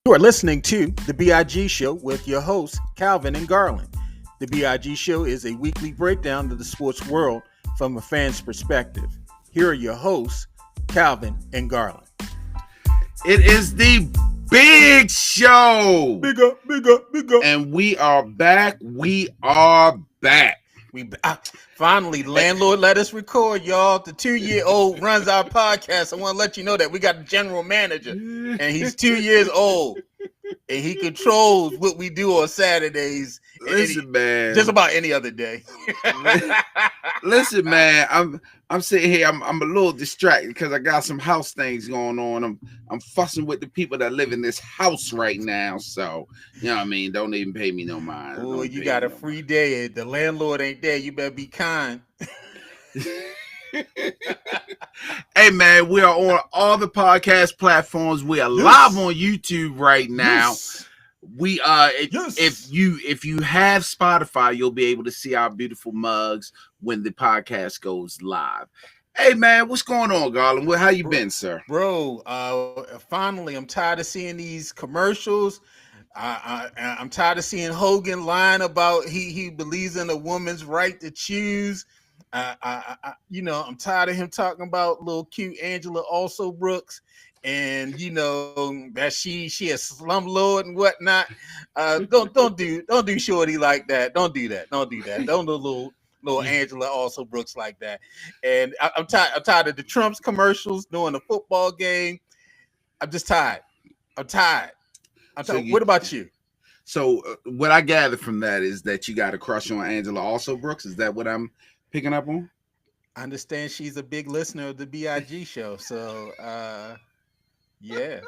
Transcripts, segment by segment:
You are listening to the B.I.G Show with your hosts, Calvin and Garland. The B.I.G Show is a weekly breakdown of the sports world from a fan's perspective. Here are your hosts, Calvin and Garland. It is the big show. Bigger. And we are back. Finally, landlord let us record, y'all. The 2-year-old runs our podcast. I want to let you know that we got a general manager, and he's 2 years old, and he controls what we do on Saturdays. Listen, man. Just about any other day. Listen, man. I'm sitting here. I'm a little distracted because I got some house things going on. I'm fussing with the people that live in this house right now. So, you know what I mean? Don't even pay me no mind. Oh, you got a free day. The landlord ain't there. You better be kind. Hey, man, we are on all the podcast platforms. We are live on YouTube right now. We if you have Spotify, you'll be able to see our beautiful mugs when the podcast goes live. Hey, man, what's going on, Garland? How you been, sir? Bro, finally, I'm tired of seeing these commercials. I'm tired of seeing Hogan lying about he believes in a woman's right to choose. I'm tired of him talking about little cute Angela Also Brooks, and that she a slumlord and whatnot. Don't do Shorty like that. Don't do that. Don't do little Angela Also Brooks like that. And I'm tired of the Trump's commercials during the football game. I'm just tired. What about you? So what I gather from that is that you got a crush on Angela Also Brooks. Is that what I'm picking up on? I understand she's a big listener of the B.I.G show. So, yeah.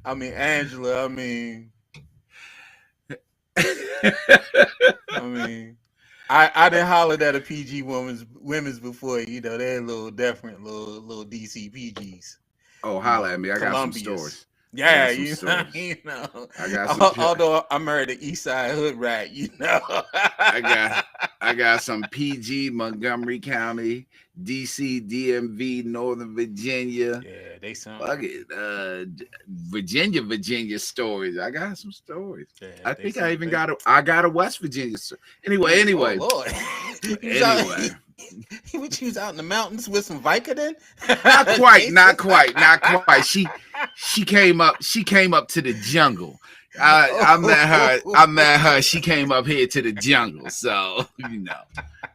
I mean, Angela, I didn't holler at a PG women's before. They're a little different, little DC PGs. Oh, holla at me. I got some stories. Yeah, I got some although I married an East Side hood rat, I got some PG, Montgomery County, DC, DMV, Northern Virginia. Yeah, they sound Virginia stories. I got some stories. Yeah, I think I even got a West Virginia story. Anyway. Oh, Lord. Anyway. He was out in the mountains with some Vicodin? Not quite. She came up to the jungle. I met her. She came up here to the jungle. So,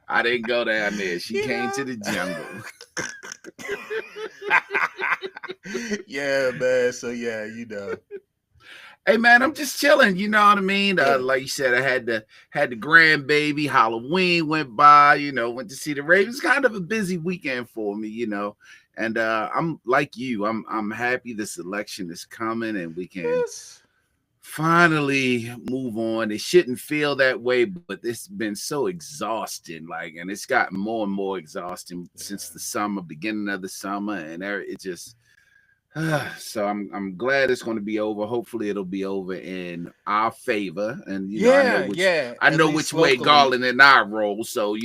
I didn't go down there. She came to the jungle. Yeah, man. So, yeah, Hey, man, I'm just chilling. You know what I mean? Like you said, I had the grandbaby. Halloween went by. Went to see the Ravens. Kind of a busy weekend for me. And I'm like you. I'm happy this election is coming and we can finally move on. It shouldn't feel that way, but it's been so exhausting. And it's gotten more and more exhausting since the summer, beginning of the summer, and it just. So I'm glad it's going to be over. Hopefully it'll be over in our favor. And I know which way Garland and I roll. So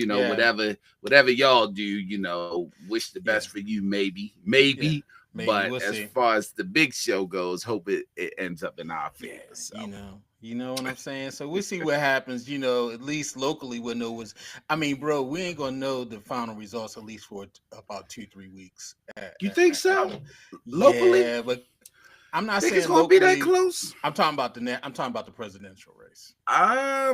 whatever y'all do, wish the best for you. Maybe. But we'll as far as the big show goes, hope it ends up in our favor. So. You know what I'm saying? So we'll see what happens. At least locally we'll know bro, we ain't gonna know the final results at least for about 2-3 weeks. You think so? Locally? Yeah, but I'm not saying it's gonna be that close. I'm talking about the presidential race. I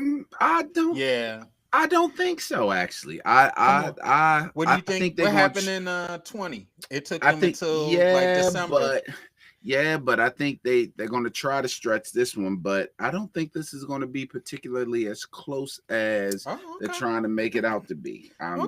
don't. Yeah. I don't think so. Actually, What do you think? What happened in 20? It took them until December. But I think they're going to try to stretch this one, but I don't think this is going to be particularly as close as they're trying to make it out to be. Now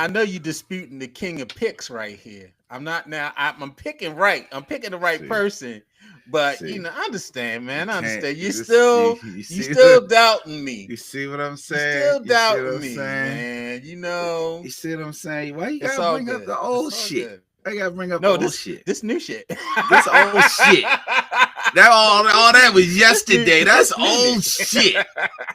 I know you're disputing the king of picks right here. I'm not now. I'm picking right. I'm picking the right person, but I understand, man. I understand. You still doubting me. You see what I'm saying? You still doubting me, man. You see what I'm saying? Why you gotta bring up the old shit? Good. I gotta bring up old shit. This new shit. This old shit. That all that was yesterday. That's old shit.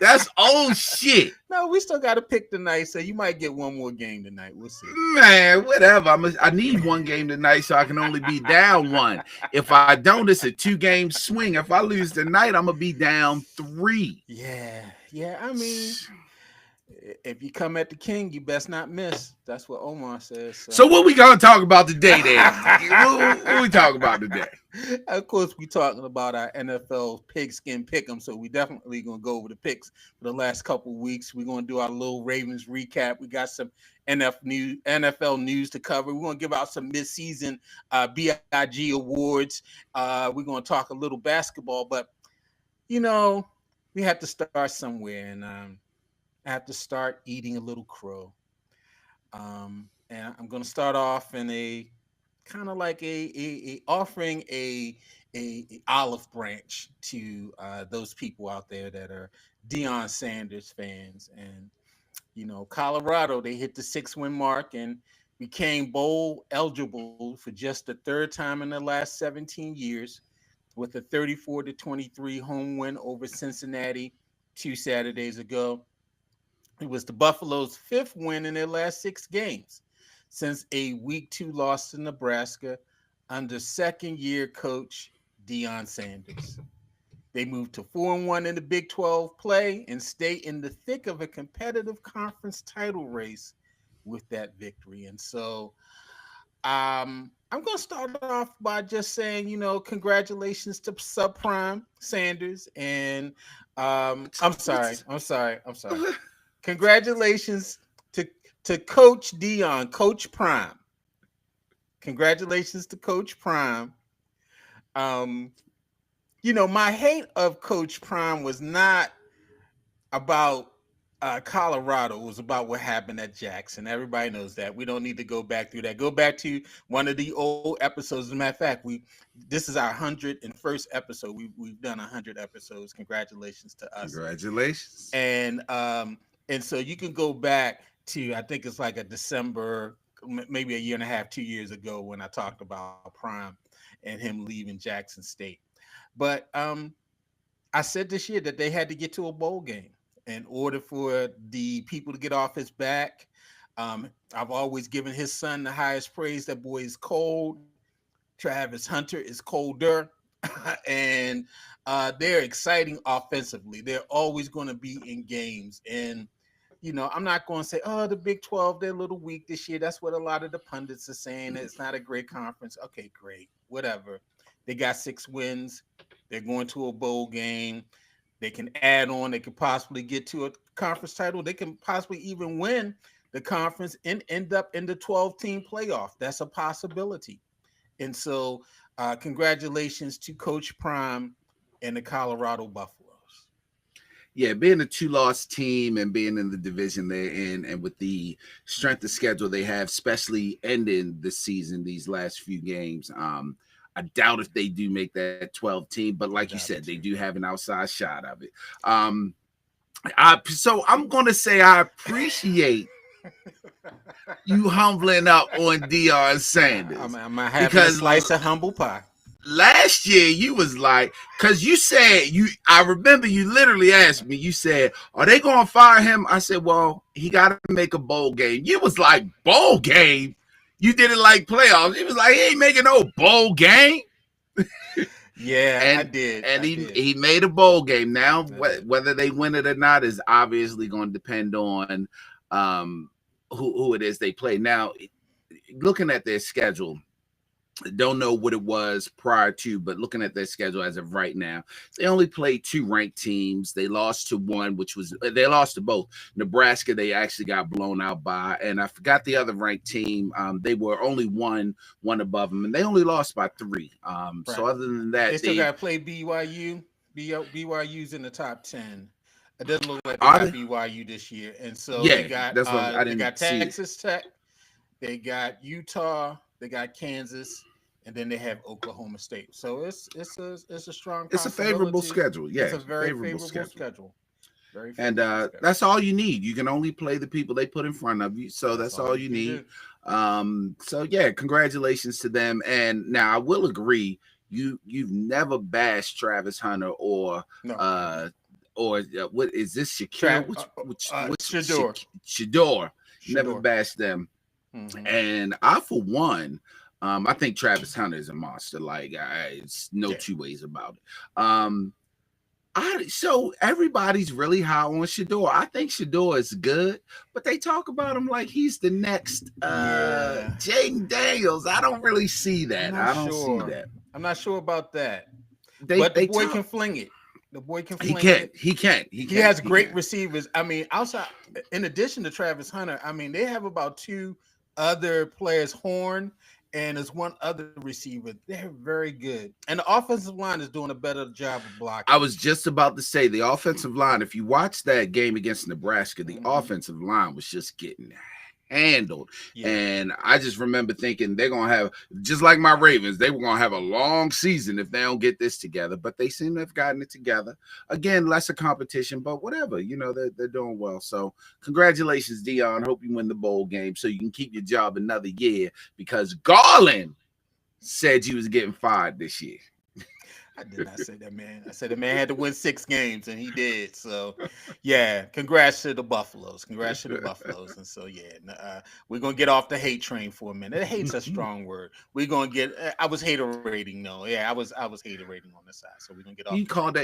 That's old shit. No, we still got to pick tonight, so you might get one more game tonight. We'll see. Man, whatever. I need one game tonight so I can only be down one. If I don't, it's a 2-game swing. If I lose tonight, I'm gonna be down 3. Yeah. I mean, if you come at the king, you best not miss. That's what Omar says. So what we gonna talk about today, then? what we talking about today? Of course, we talking about our NFL pigskin pick'em, so we definitely gonna go over the picks for the last couple of weeks. We're gonna do our little Ravens recap. We got some NFL news to cover. We're gonna give out some midseason B.I.G awards. We're gonna talk a little basketball, but we have to start somewhere, and I have to start eating a little crow. And I'm gonna start off in a kind of like a offering a olive branch to those people out there that are Deion Sanders fans. And Colorado, they hit the 6-win mark and became bowl eligible for just the third time in the last 17 years with a 34-23 home win over Cincinnati 2 Saturdays ago. It was the Buffalo's 5th win in their last 6 games since a week 2 loss to Nebraska under second-year coach Deion Sanders. They moved to 4-1 in the Big 12 play and stay in the thick of a competitive conference title race with that victory. And so I'm going to start off by just saying, congratulations to Subprime Sanders. And I'm sorry. Congratulations to Coach Deion, Coach Prime. Congratulations to Coach Prime. My hate of Coach Prime was not about Colorado. It was about what happened at Jackson. Everybody knows that. We don't need to go back through that. Go back to one of the old episodes. As a matter of fact, this is our 101st episode. We've done 100 episodes. Congratulations to us. Congratulations. And so you can go back to, I think it's like a December, maybe a year and a half, 2 years ago when I talked about Prime and him leaving Jackson State. But I said this year that they had to get to a bowl game in order for the people to get off his back. I've always given his son the highest praise. That boy is cold. Travis Hunter is colder. And they're exciting offensively. They're always going to be in games. And, I'm not going to say, the Big 12, they're a little weak this year. That's what a lot of the pundits are saying. It's not a great conference. Okay, great. Whatever. They got 6 wins. They're going to a bowl game. They can add on. They could possibly get to a conference title. They can possibly even win the conference and end up in the 12-team playoff. That's a possibility. And so congratulations to Coach Prime and the Colorado Buffaloes. Yeah, being a 2-loss team and being in the division they're in, and with the strength of schedule they have, especially ending the season, these last few games, I doubt if they do make that 12 team, but like you said, they do have an outside shot of it. So I'm going to say I appreciate you humbling up on Deion Sanders. I'm having a slice of humble pie. Last year you was like, because you said I remember you literally asked me, you said, are they going to fire him? I said, well, he got to make a bowl game. You was like, bowl game? You did it like playoffs. He was like, he ain't making no bowl game. Yeah, I did. And he made a bowl game. Now, whether they win it or not is obviously going to depend on who it is they play. Now, looking at their schedule, don't know what it was prior to, but looking at their schedule as of right now, they only played 2 ranked teams. They lost to one, they lost to both. Nebraska, they actually got blown out by, and I forgot the other ranked team. They were only one above them, and they only lost by 3. Right. So other than that, they still got to play BYU. BYU's in the top 10. It doesn't look like they got BYU this year, and so they got Texas Tech, they got Utah, they got Kansas, and then they have Oklahoma State. So it's a strong. It's a favorable schedule. Yeah, it's a very favorable schedule. Very favorable schedule. That's all you need. You can only play the people they put in front of you. So that's all you need. So yeah, congratulations to them. And now I will agree, you've never bashed Travis Hunter or or what is this? Shakira? What's Shador. Shador. Never bashed them. Mm-hmm. And I, for one, I think Travis Hunter is a monster. Like, it's no two ways about it. So everybody's really high on Shador. I think Shador is good, but they talk about him like he's the next Jaden Daniels. I don't really see that. I don't see that. I'm not sure about that. But the boy can fling it. The boy can fling it. He can. He has great receivers. I mean, outside, in addition to Travis Hunter, I mean, they have about 2 other players, Horn, and there's one other receiver. They're very good. And the offensive line is doing a better job of blocking. I was just about to say the offensive line, if you watch that game against Nebraska, the offensive line was just getting handled. Yeah. And I just remember thinking they're going to have, just like my Ravens, they were going to have a long season if they don't get this together. But they seem to have gotten it together. Again, lesser competition, but whatever. You know, they're doing well. So congratulations, Dion. Hope you win the bowl game so you can keep your job another year, because Garland said you was getting fired this year. I did not say that, man. I said the man had to win 6 games, and he did. So, yeah, congrats to the Buffaloes. Congrats to the Buffaloes. And so, yeah, we're going to get off the hate train for a minute. Hate's a strong word. We're going to get – I was hater rating, though. Yeah, I was hater rating on the side. So we're going to get off.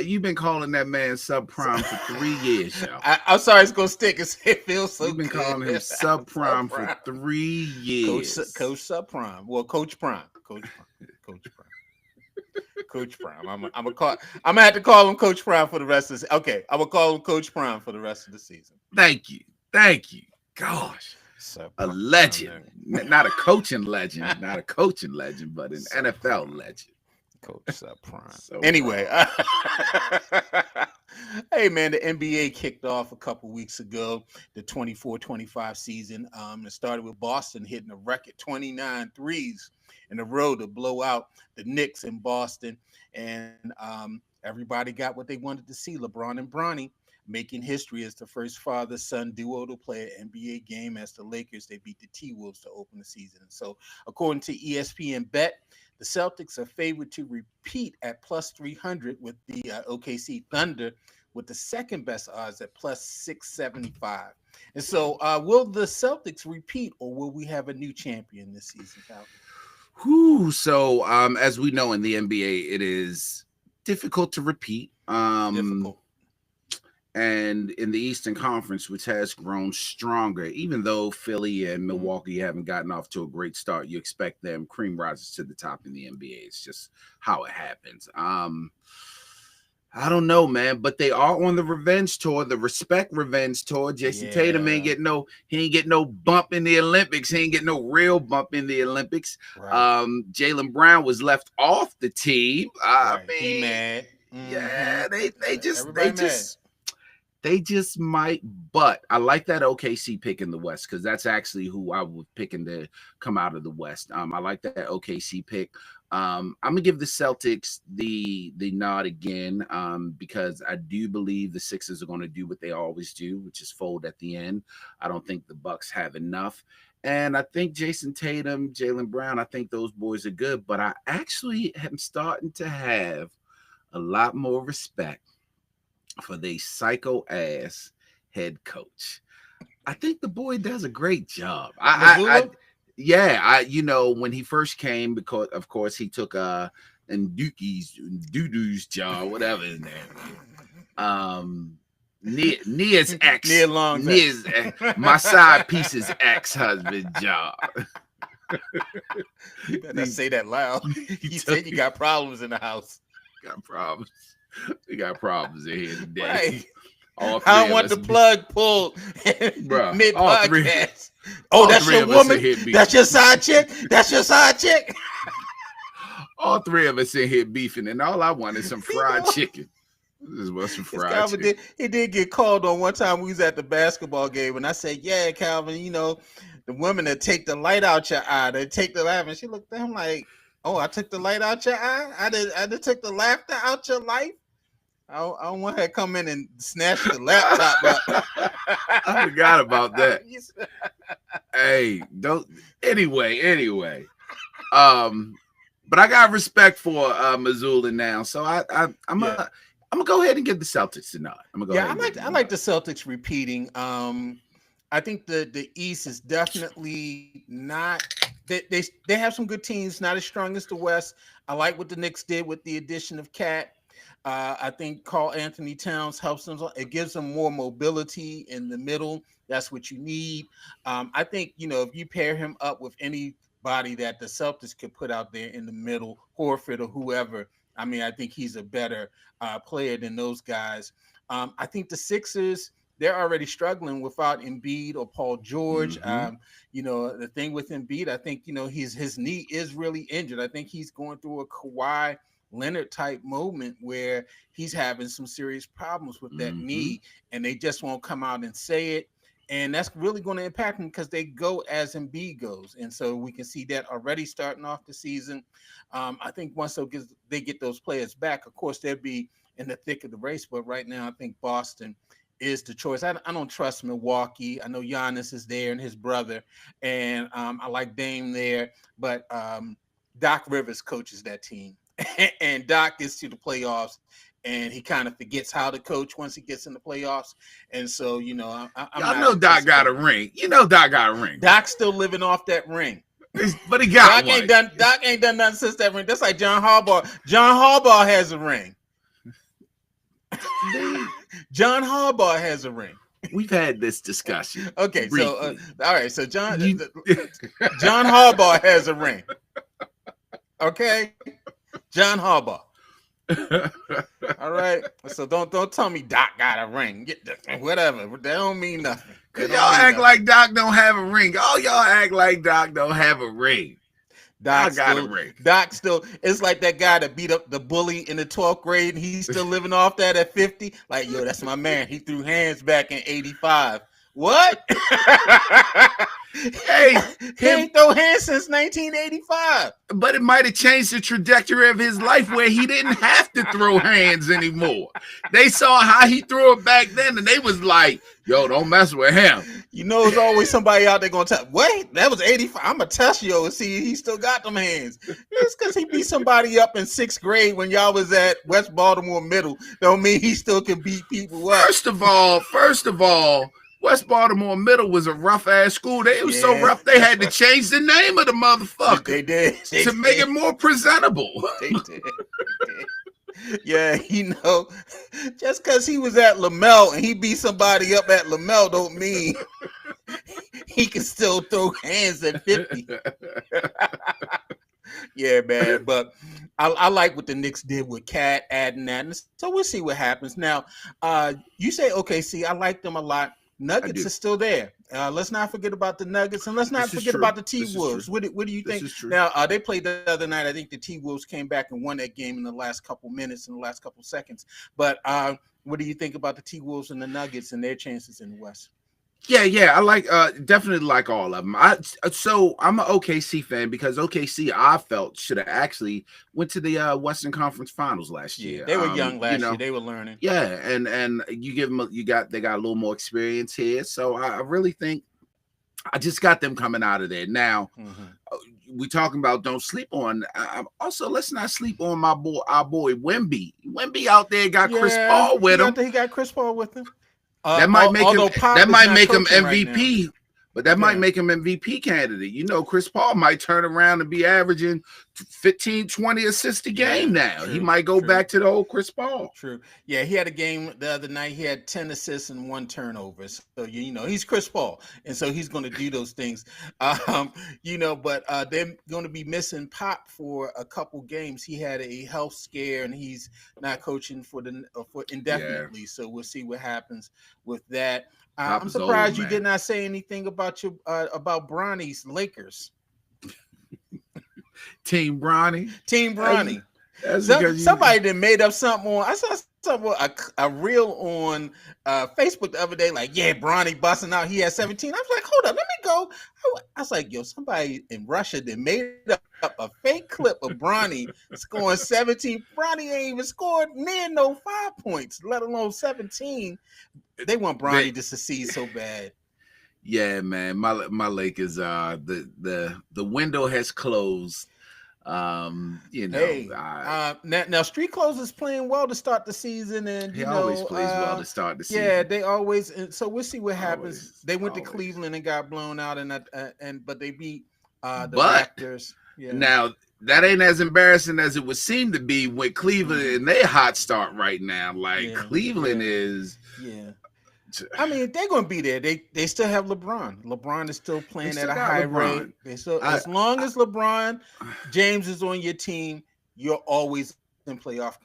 You've been calling that man subprime for 3 years, yo. I'm sorry it's going to stick. It feels so good. You've been calling him subprime for 3 years. Coach Subprime. Well, Coach Prime. Coach Prime. Coach Prime. I'm gonna have to call him Coach Prime for the rest of the okay. I'm gonna call him Coach Prime for the rest of the season. Thank you. Gosh, a legend, not a coaching legend, but an NFL legend. Coach Prime. So anyway, hey man, the NBA kicked off a couple weeks ago, the 24-25 season. It started with Boston hitting a record 29 threes in a row to blow out the Knicks in Boston. And everybody got what they wanted to see. LeBron and Bronny making history as the first father-son duo to play an NBA game as the Lakers. They beat the T-Wolves to open the season. And so according to ESPN Bet, the Celtics are favored to repeat at plus 300 with the OKC Thunder with the second best odds at plus 675. And so will the Celtics repeat, or will we have a new champion this season, Calvin? So as we know in the NBA, it is difficult to repeat. Difficult. And in the Eastern Conference, which has grown stronger, even though Philly and Milwaukee haven't gotten off to a great start, you expect them cream rises to the top in the NBA. It's just how it happens. I don't know, man, but they are on the revenge tour, the respect revenge tour. Jason Tatum ain't get no bump in the Olympics. He ain't get no real bump in the Olympics. Right. Jaylen Brown was left off the team. I mean, he mad. Yeah, they just might. But I like that OKC pick in the West, because that's actually who I was picking to come out of the West. I like that OKC pick. I'm gonna give the Celtics the nod again, because I do believe the Sixers are going to do what they always do, which is fold at the end. I don't think the Bucks have enough, and I think Jason Tatum, Jaylen Brown, I think those boys are good. But I actually am starting to have a lot more respect for the psycho ass head coach. I think the boy does a great job. When he first came, because of course he took Dudu's job, whatever his name. Nia's ex, my side piece's ex-husband job. You better say that loud. You said you got problems in the house. Got problems. We got problems in here today. Right. I don't want the plug pulled mid podcast. Oh, that's your woman? That's your side chick? That's your side chick? All three of us in here beefing, and all I want is some fried chicken. This is what's some fried chicken. He did get called on one time. We was at the basketball game, and I said, "Yeah, Calvin, the women that take the light out your eye, they take the laugh." And she looked at him like, "Oh, I took the light out your eye. I did took the laughter out your life. I don't want her to come in and snatch the laptop up." I forgot about that. Hey, don't. Anyway. But I got respect for Missoula now, so I'm gonna go ahead and give the Celtics a nod. I'm gonna go Yeah, ahead and give them I a like nod. the Celtics repeating. I think the East is definitely not. They have some good teams, not as strong as the West. I like what the Knicks did with the addition of Cat. I think Carl Anthony Towns helps them. It gives them more mobility in the middle. That's what you need. I think if you pair him up with anybody that the Celtics could put out there in the middle, Horford or whoever. I mean, I think he's a better player than those guys. I think the Sixers, they're already struggling without Embiid or Paul George. Mm-hmm. The thing with Embiid, I think, his knee is really injured. I think he's going through a Kawhi Leonard type moment where he's having some serious problems with that Mm-hmm. knee, and they just won't come out and say it. And that's really going to impact him because they go as Embiid goes. And so we can see that already starting off the season. I think once they get those players back, of course, they'll be in the thick of the race. But right now, I think Boston is the choice. I don't trust Milwaukee. I know Giannis is there and his brother, and I like Dame there. But Doc Rivers coaches that team, and Doc gets to the playoffs, and he kind of forgets how to coach once he gets in the playoffs. And so, I'm Y'all not know Doc got a anticipating. ring. You know Doc got a ring. Doc's still living off that ring. But he got Doc one. ain't done nothing since that ring. That's like John Harbaugh. John Harbaugh has a ring. John Harbaugh has a ring. We've had this discussion. Okay, briefly. so all right, so John You- Harbaugh has a ring. Okay, John Harbaugh. All right, so don't tell me Doc got a ring. Whatever, that don't mean nothing. Y'all act like Doc don't have a ring. All y'all act like Doc don't have a ring. Doc got a ring. Doc still. It's like that guy that beat up the bully in the 12th grade, and he's still living off that at 50. Like, yo, that's my man. He threw hands back in 85. What? Hey, he ain't throw hands since 1985. But it might have changed the trajectory of his life where he didn't have to throw hands anymore. They saw how he threw it back then, and they was like, yo, don't mess with him. There's always somebody out there going to tell, wait, that was 85. I'm going to test you and see he still got them hands. It's because he beat somebody up in 6th grade when y'all was at West Baltimore Middle. Don't mean he still can beat people up. First of all, West Baltimore Middle was a rough ass school. It was so rough they had to change the name of the motherfucker. They did. To make it more presentable. They did. Yeah, just because he was at Lamel and he beat somebody up at Lamel don't mean he can still throw hands at 50. Yeah, man. But I like what the Knicks did with Cat adding that. And so we'll see what happens. Now, you say OKC. I like them a lot. Nuggets are still there. Let's not forget about the Nuggets, and let's not forget about the T-Wolves. What do you think? Now, they played the other night. I think the T-Wolves came back and won that game in the last couple minutes, in the last couple seconds. But what do you think about the T-Wolves and the Nuggets and their chances in the West? Yeah, I like definitely like all of them. So I'm an OKC fan because OKC I felt should have actually went to the Western Conference Finals last year. They were young last year. They were learning. Yeah, and you give them they got a little more experience here. So I really think I just got them coming out of there. Now we talking about don't sleep on. Also, let's not sleep on our boy Wemby. Wemby out there got Chris Paul with him. He got Chris Paul with him. That might make him MVP, right, but that might make him MVP candidate. Chris Paul might turn around and be averaging 15, 20 assists a game now. He might go back to the old Chris Paul. True. Yeah, he had a game the other night. He had 10 assists and 1 turnover. So, he's Chris Paul. And so he's going to do those things. But they're going to be missing Pop for a couple games. He had a health scare and he's not coaching for indefinitely. Yeah. So we'll see what happens with that. I'm surprised you did not say anything about about Bronny's Lakers. Team Bronny. Somebody that made up something on. I saw something a reel on Facebook the other day. Like, yeah, Bronny busting out. He had 17. I was like, hold up, let me go. I was like, yo, somebody in Russia that made up a fake clip of Bronny scoring 17. Bronny ain't even scored near no 5 points, let alone 17. They want Bronny to succeed so bad. Yeah, man. My Lakers the window has closed You know, Hey, now Street Clothes is playing well to start the season, and he always plays well to start the yeah, season. they always. And so we'll see what happens. Always, They went to always. Cleveland and got blown out, and but they beat the But Raptors. Yeah, now that ain't as embarrassing as it would seem to be with Cleveland Mhm. and their hot start right now. Like yeah, Cleveland yeah, is, yeah. I mean, they're gonna be there. They still have LeBron. LeBron is still they playing at still a got high rate. LeBron. They still, I as long as LeBron James is on your team, you're always in playoff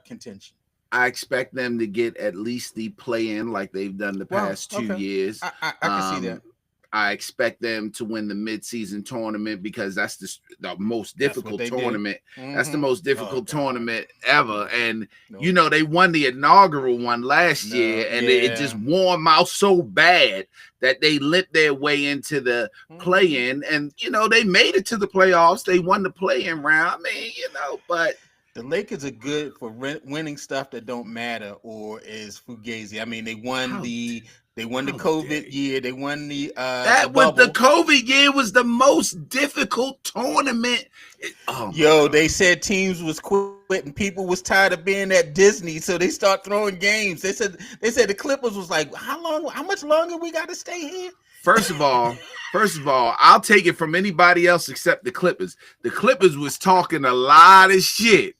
contention. I expect them to get at least the play in like they've done the Wow. past 2 Okay. years. I can see that. I expect them to win the midseason tournament because that's the most That's what difficult they did. tournament. That's the Mm-hmm. most Oh difficult God. tournament ever. No. And you No. know, they won the inaugural one last No. year, and it just Yeah. wore them out so bad that they limped their way into the Mm-hmm. play-in. And you know, they made it to the playoffs. They won the play-in round. I mean, you know, but The Lakers are good for winning stuff that don't matter or is fugazi. I mean, how they won the how COVID dare you? year. They won the That was the bubble. COVID year was the most difficult tournament. Oh my Yo, God. they said teams was quitting. People was tired of being at Disney, so they start throwing games. They said the Clippers was like, how much longer we got to stay here? First of all, I'll take it from anybody else except the Clippers. The Clippers was talking a lot of shit.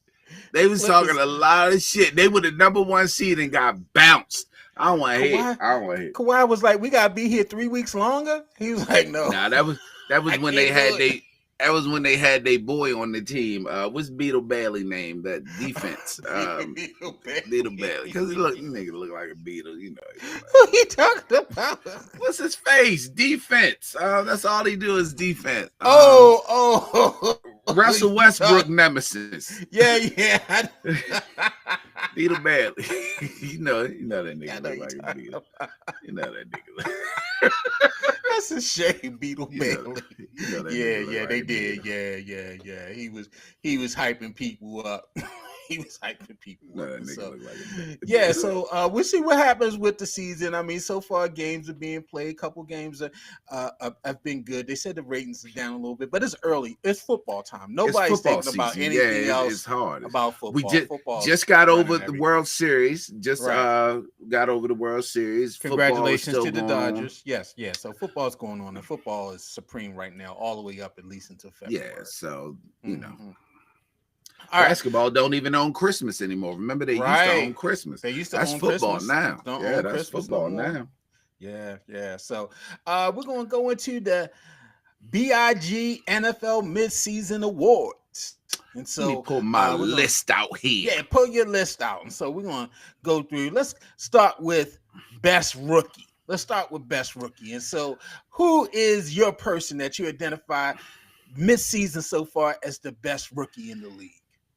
They was talking Clippers, a lot of shit. They were the number 1 seed and got bounced. I don't want to hit. Kawhi, I don't want to hit. Kawhi was like, we gotta be here 3 weeks longer. He was like, no, Nah, that was I when they can't do had it. that was when they had their boy on the team. What's Beetle Bailey name? That defense. Beetle Bailey. Because nigga look like a beetle, you know. Who he talking about? What's his face? Defense. That's all he do is defense. Oh, Russell you Westbrook talk- nemesis. yeah. Beetle Bailey. you know that I nigga know look you like a talking beetle. about. You know that nigga. That's a shame, Beetle you Bailey. know that Yeah, nigga look like they a did. beetle. Yeah. He was hyping people up. He was hyping people You know up. that And nigga so look like a beetle. yeah, so we'll see what happens with the season. I mean, so far games are being played. A couple games have been good. They said the ratings are down a little bit, but it's early. It's football time. It's Nobody's football thinking about season. Yeah, anything it's else hard. about We football. Football's just got over running the everything. World Series. Just Right. Got over the World Series. Football is Congratulations still to the going on. Dodgers. Yes, yes. So football's going on, and football is supreme right now, all the way up at least until Yeah, February. so you know. Mhm. All right, Basketball don't even own Christmas anymore. Remember, they used to own right. Christmas. They used to That's own football Christmas. now. Don't Yeah, own that's Christmas no football more. now. Yeah. So we're gonna go into the B.I.G. NFL Midseason Awards. And Let me so pull my we're gonna list out here. pull your list out. And so we're gonna go through. Let's start with best rookie. Let's start with best rookie. And so who is your person that you identify midseason so far as the best rookie in the league?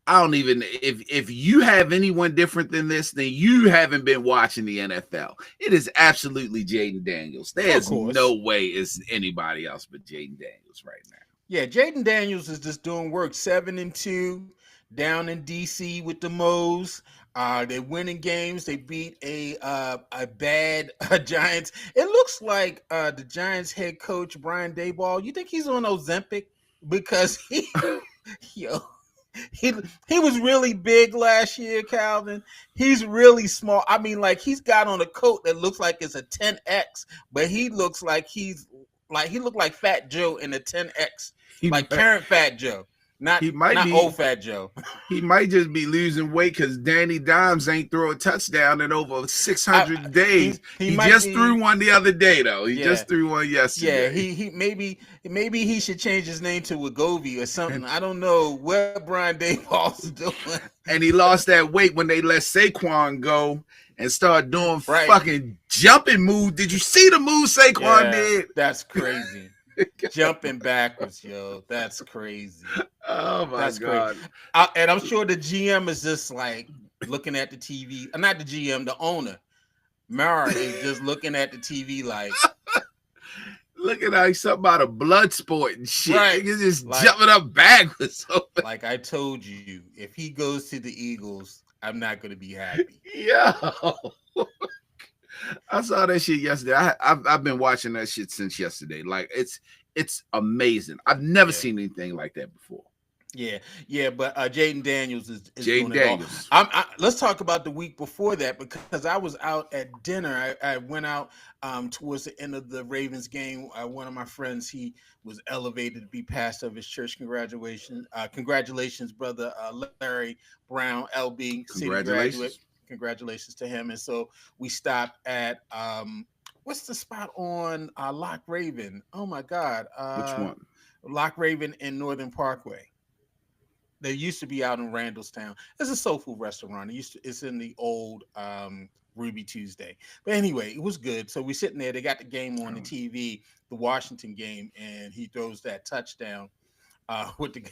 I don't even if you have anyone different than this, then you haven't been watching the NFL. It is absolutely Jaden Daniels. There's no way it's anybody else but Jaden Daniels right now. Yeah, Jaden Daniels is just doing work. 7-2 down in DC with the Moes. They're winning games. They beat a bad Giants. It looks like the Giants head coach Brian Daboll. You think he's on Ozempic because yo he was really big last year, Calvin. He's really small. I mean, like he's got on a coat that looks like it's a 10X, but he looks like he looked like Fat Joe in a 10X, like current Fat Joe. Not old Fat Joe. He might just be losing weight because Danny Dimes ain't throw a touchdown in over 600 days. He just threw one the other day, though. He just threw one yesterday. Yeah, he maybe he should change his name to Wagovi or something. I don't know what Brian Daboll's doing. And he lost that weight when they let Saquon go and start doing fucking jumping moves. Did you see the move Saquon did? That's crazy. Jumping backwards, yo. That's crazy. Oh my God. And I'm sure the GM is just like looking at the TV. Not the GM, the owner. Mara is just looking at the TV like looking like something about a blood sport and shit. Right. He's just jumping up backwards. Like I told you, if he goes to the Eagles, I'm not gonna be happy. Yo. I saw that shit yesterday. I've been watching that shit since yesterday. Like it's amazing. I've never seen anything like that before. Yeah, but Jaden Daniels is doing Jaden it all. Daniels. Let's talk about the week before that because I was out at dinner. I went out towards the end of the Ravens game. One of my friends, he was elevated to be pastor of his church. Congratulations, brother Larry Brown, LB, city graduate. Congratulations. Congratulations to him. And so we stopped at what's the spot on Lock Raven? Oh my God, Which one? Lock Raven in Northern Parkway. They used to be out in Randallstown. It's a soul food restaurant. It's in the old Ruby Tuesday. But anyway, it was good. So we're sitting there. They got the game on the Oh, TV, the Washington game, and he throws that touchdown with the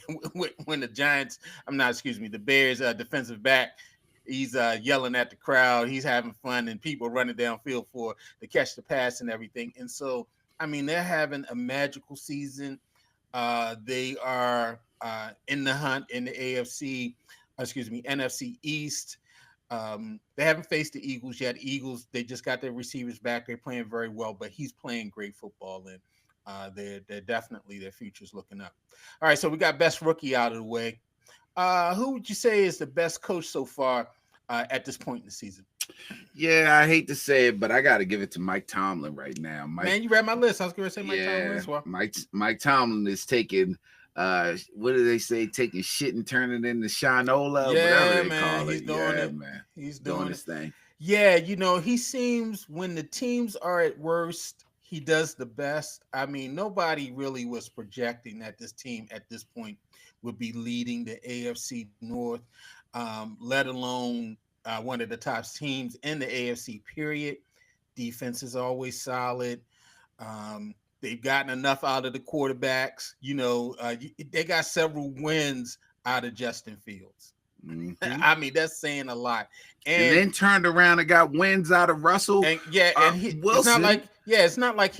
when the Giants. I'm not. Excuse me. The Bears defensive back. He's yelling at the crowd. He's having fun, and people running downfield for to catch the pass and everything. And so, I mean, they're having a magical season. They are in the hunt in the NFC East. They haven't faced the Eagles yet. Eagles, they just got their receivers back. They're playing very well, but he's playing great football, and they're definitely their future's looking up. All right, so we got best rookie out of the way. Who would you say is the best coach so far at this point in the season? yeah, I hate to say it, but I got to give it to Mike Tomlin right now. Man, you read my list. I was going to say Mike Tomlin Yeah, as well. Mike Tomlin is taking what do they say? Taking shit and turning it into shinola, whatever Yeah, they man, call he's it. doing Yeah, it. man, He's doing doing it. his thing. Yeah, he seems when the teams are at worst, he does the best. I mean, nobody really was projecting that this team at this point would be leading the AFC North, let alone one of the top teams in the AFC, period. Defense is always solid. They've gotten enough out of the quarterbacks. They got several wins out of Justin Fields. Hmm. I mean, that's saying a lot. And And then turned around and got wins out of Russell and yeah, and Wilson. it's not like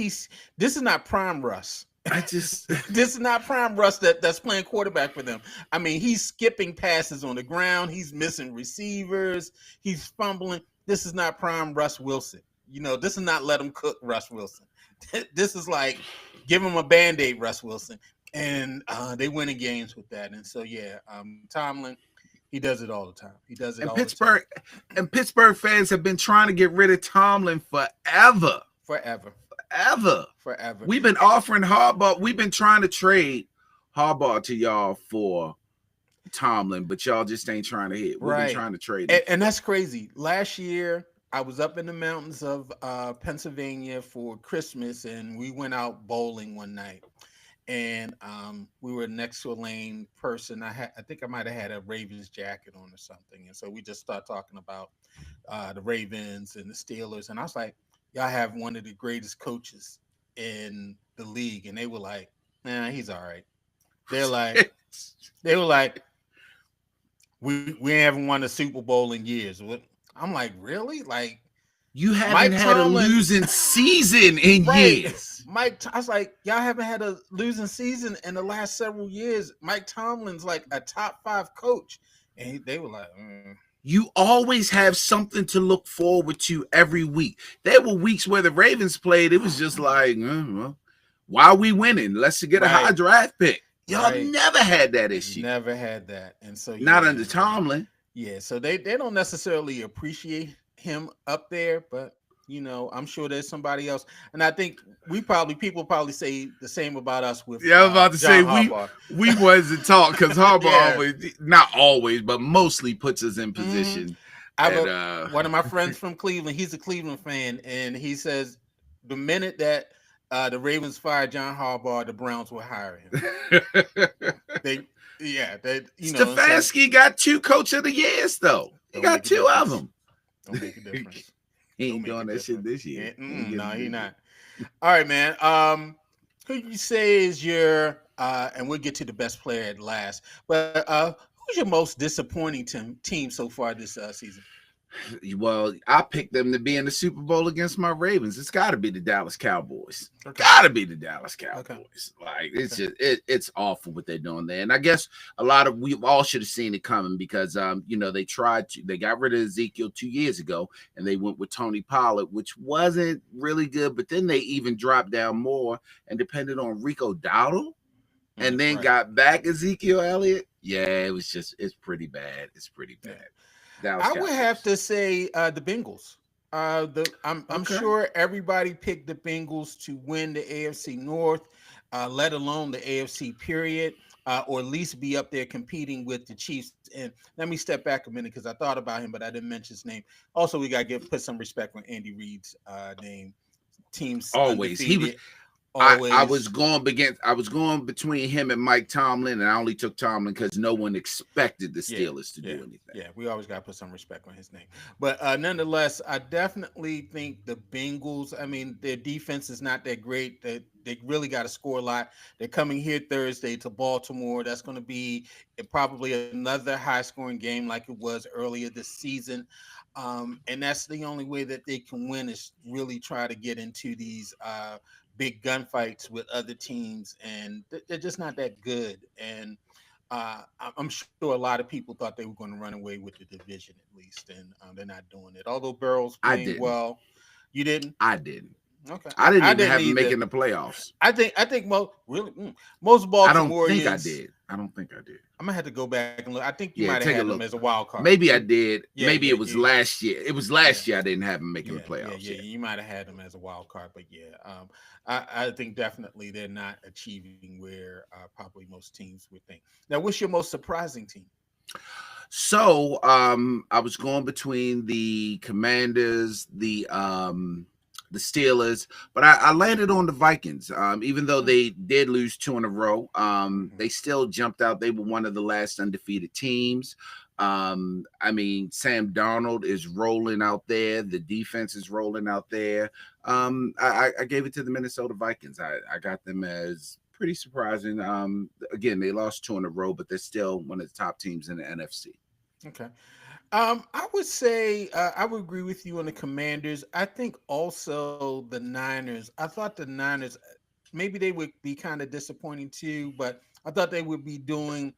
this is not prime Russ. I just This is not prime Russ that's playing quarterback for them. I mean, he's skipping passes on the ground, he's missing receivers, he's fumbling. This is not prime Russ Wilson. This is not let him cook Russ Wilson. This is like give him a band-aid Russ Wilson. And they winning games with that. And so yeah, Tomlin, he does it all the time. He does it and all the time. Pittsburgh fans have been trying to get rid of Tomlin forever. Forever. Ever. Forever. We've been offering Harbaugh. We've been trying to trade Harbaugh to y'all for Tomlin, but y'all just ain't trying to hit. We've been Right. trying to trade him. And that's crazy. Last year, I was up in the mountains of Pennsylvania for Christmas, and we went out bowling one night. And we were next to a lane person. I think I might have had a Ravens jacket on or something. And so we just started talking about the Ravens and the Steelers. And I was like, y'all have one of the greatest coaches in the league. And they were like, nah, he's all right. They were like, we haven't won a Super Bowl in years. I'm like, really? Like, you haven't Mike had Tomlin, a losing season in years. I was like, y'all haven't had a losing season in the last several years. Mike Tomlin's like a top 5 coach. And they were like, You always have something to look forward to every week. There were weeks where the Ravens played. It was just like, well, why are we winning? Let's get a high draft pick. Y'all never had that issue. Never had that. And so not under Tomlin. Yeah, so they don't necessarily appreciate him up there, but I'm sure there's somebody else. And I think people probably say the same about us with I was about to say Harbaugh. we wasn't taught because Harbaugh always, not always, but mostly puts us in position. One of my friends from Cleveland, he's a Cleveland fan, and he says the minute that the Ravens fired John Harbaugh, the Browns will hire him. Stefanski got 2 coach of the years though. He got 2 of them. Don't make a difference. He ain't doing that shit this year. No, he not. All right, man. Who you say is your and we'll get to the best player at last. But who's your most disappointing team so far this season? Well, I picked them to be in the Super Bowl against my Ravens. It's got to be the Dallas Cowboys. Okay. Got to be the Dallas Cowboys. Okay. Like it's just it's awful what they're doing there. And I guess we all should have seen it coming because they got rid of Ezekiel 2 years ago and they went with Tony Pollard, which wasn't really good. But then they even dropped down more and depended on Rico Dowdle. and then Right. got back Ezekiel Elliott. Yeah, it's pretty bad. It's pretty Yeah. bad. Dallas I would have Cowboys. to say the Bengals. I'm Okay. sure everybody picked the Bengals to win the AFC North, let alone the AFC period, or at least be up there competing with the Chiefs. And let me step back a minute because I thought about him, but I didn't mention his name. Also, we got to give put some respect on Andy Reid's name. Teams Always. He was undefeated, always. I was going between him and Mike Tomlin, and I only took Tomlin because no one expected the Yeah, Steelers to yeah, do anything. yeah. We always got to put some respect on his name. But nonetheless, I definitely think the Bengals. I mean, their defense is not that great. They really got to score a lot. They're coming here Thursday to Baltimore. That's going to be probably another high-scoring game like it was earlier this season. And that's the only way that they can win is really try to get into these big gunfights with other teams, and they're just not that good. And I'm sure a lot of people thought they were going to run away with the division at least, and they're not doing it. Although Burrow's I playing didn't. well, you didn't. I didn't. Okay, I didn't I even didn't have him either. making the playoffs. I think most I don't think I Baltimoreans. did. I don't think I did. I'm gonna have to go back and look. I think you might Yeah, have take had a them look. as a wild card. Maybe I did. Yeah, Maybe yeah, it was yeah, last year. It was yeah. last year I didn't have him making the Yeah. playoffs yet. You might have had them as a wild card, but yeah, I think definitely they're not achieving where probably most teams would think. Now, what's your most surprising team? So I was going between the Commanders, the Steelers, but I landed on the Vikings. Even though they did lose two in a row, Mhm. they still jumped out. They were one of the last undefeated teams. I mean, Sam Darnold is rolling out there. The defense is rolling out there. I gave it to the Minnesota Vikings. I got them as pretty surprising. Again, they lost two in a row, but they're still one of the top teams in the NFC. Okay. I would say I would agree with you on the Commanders. I think also the Niners. I thought the Niners maybe they would be kind of disappointing too, but I thought they would be doing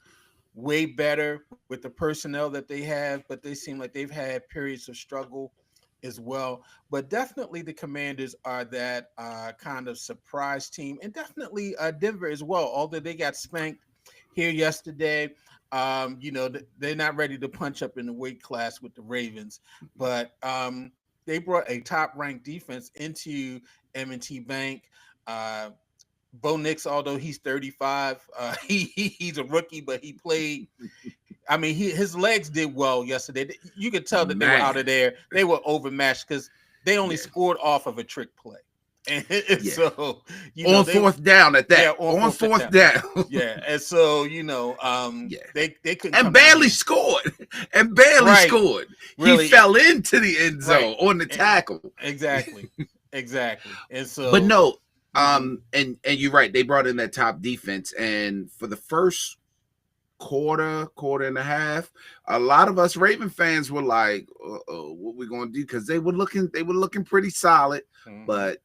way better with the personnel that they have, but they seem like they've had periods of struggle as well. But definitely the Commanders are that kind of surprise team, and definitely Denver as well. Although they got spanked here yesterday, they're not ready to punch up in the weight class with the Ravens, but they brought a top-ranked defense into M&T Bank. Uh, Bo Nix, although he's 35, he's a rookie, but he played. I mean, his legs did well yesterday. You could tell that they were out Man, of there. They were overmatched because they only yeah, scored off of a trick play, and yeah. so On they fourth down at yeah that. on On fourth fourth down. down. Yeah, and so Yeah. they couldn't And come down barely here. scored. And barely Right, scored. He really, fell into the end right, zone on the E- tackle. exactly, exactly. And But so, no, mhm, and you're right. They brought in that top defense, and for the first quarter and a half, a lot of us Raven fans were like, what we gonna do? Because they were looking pretty solid, mhm. but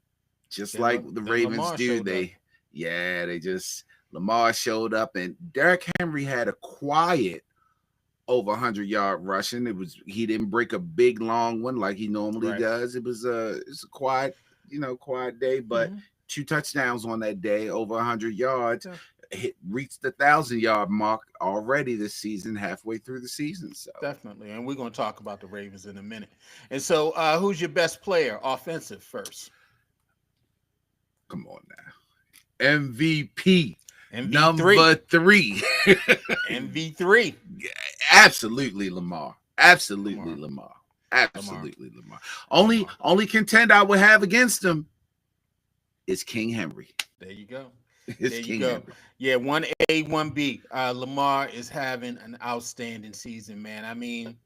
just like the Then Ravens Lamar do, showed up. they just Lamar showed up, and Derrick Henry had a quiet over 100-yard rushing. He didn't break a big long one like he normally Right. does. It's a quiet, quiet day, but Hmm. two touchdowns on that day, over 100 yards. Yeah, Reached the 1,000-yard mark already this season, halfway through the season. So definitely. And we're going to talk about the Ravens in a minute. And so, who's your best player, offensive first? come on now, MVP MV3. number 3. MV3. Absolutely Lamar. Absolutely Lamar. Lamar. Lamar. Absolutely Lamar. Only Lamar. only contender I would have against him is King Henry. There you go. It's There you King go. Henry. Yeah, 1A, 1B. Lamar is having an outstanding season, man. I mean,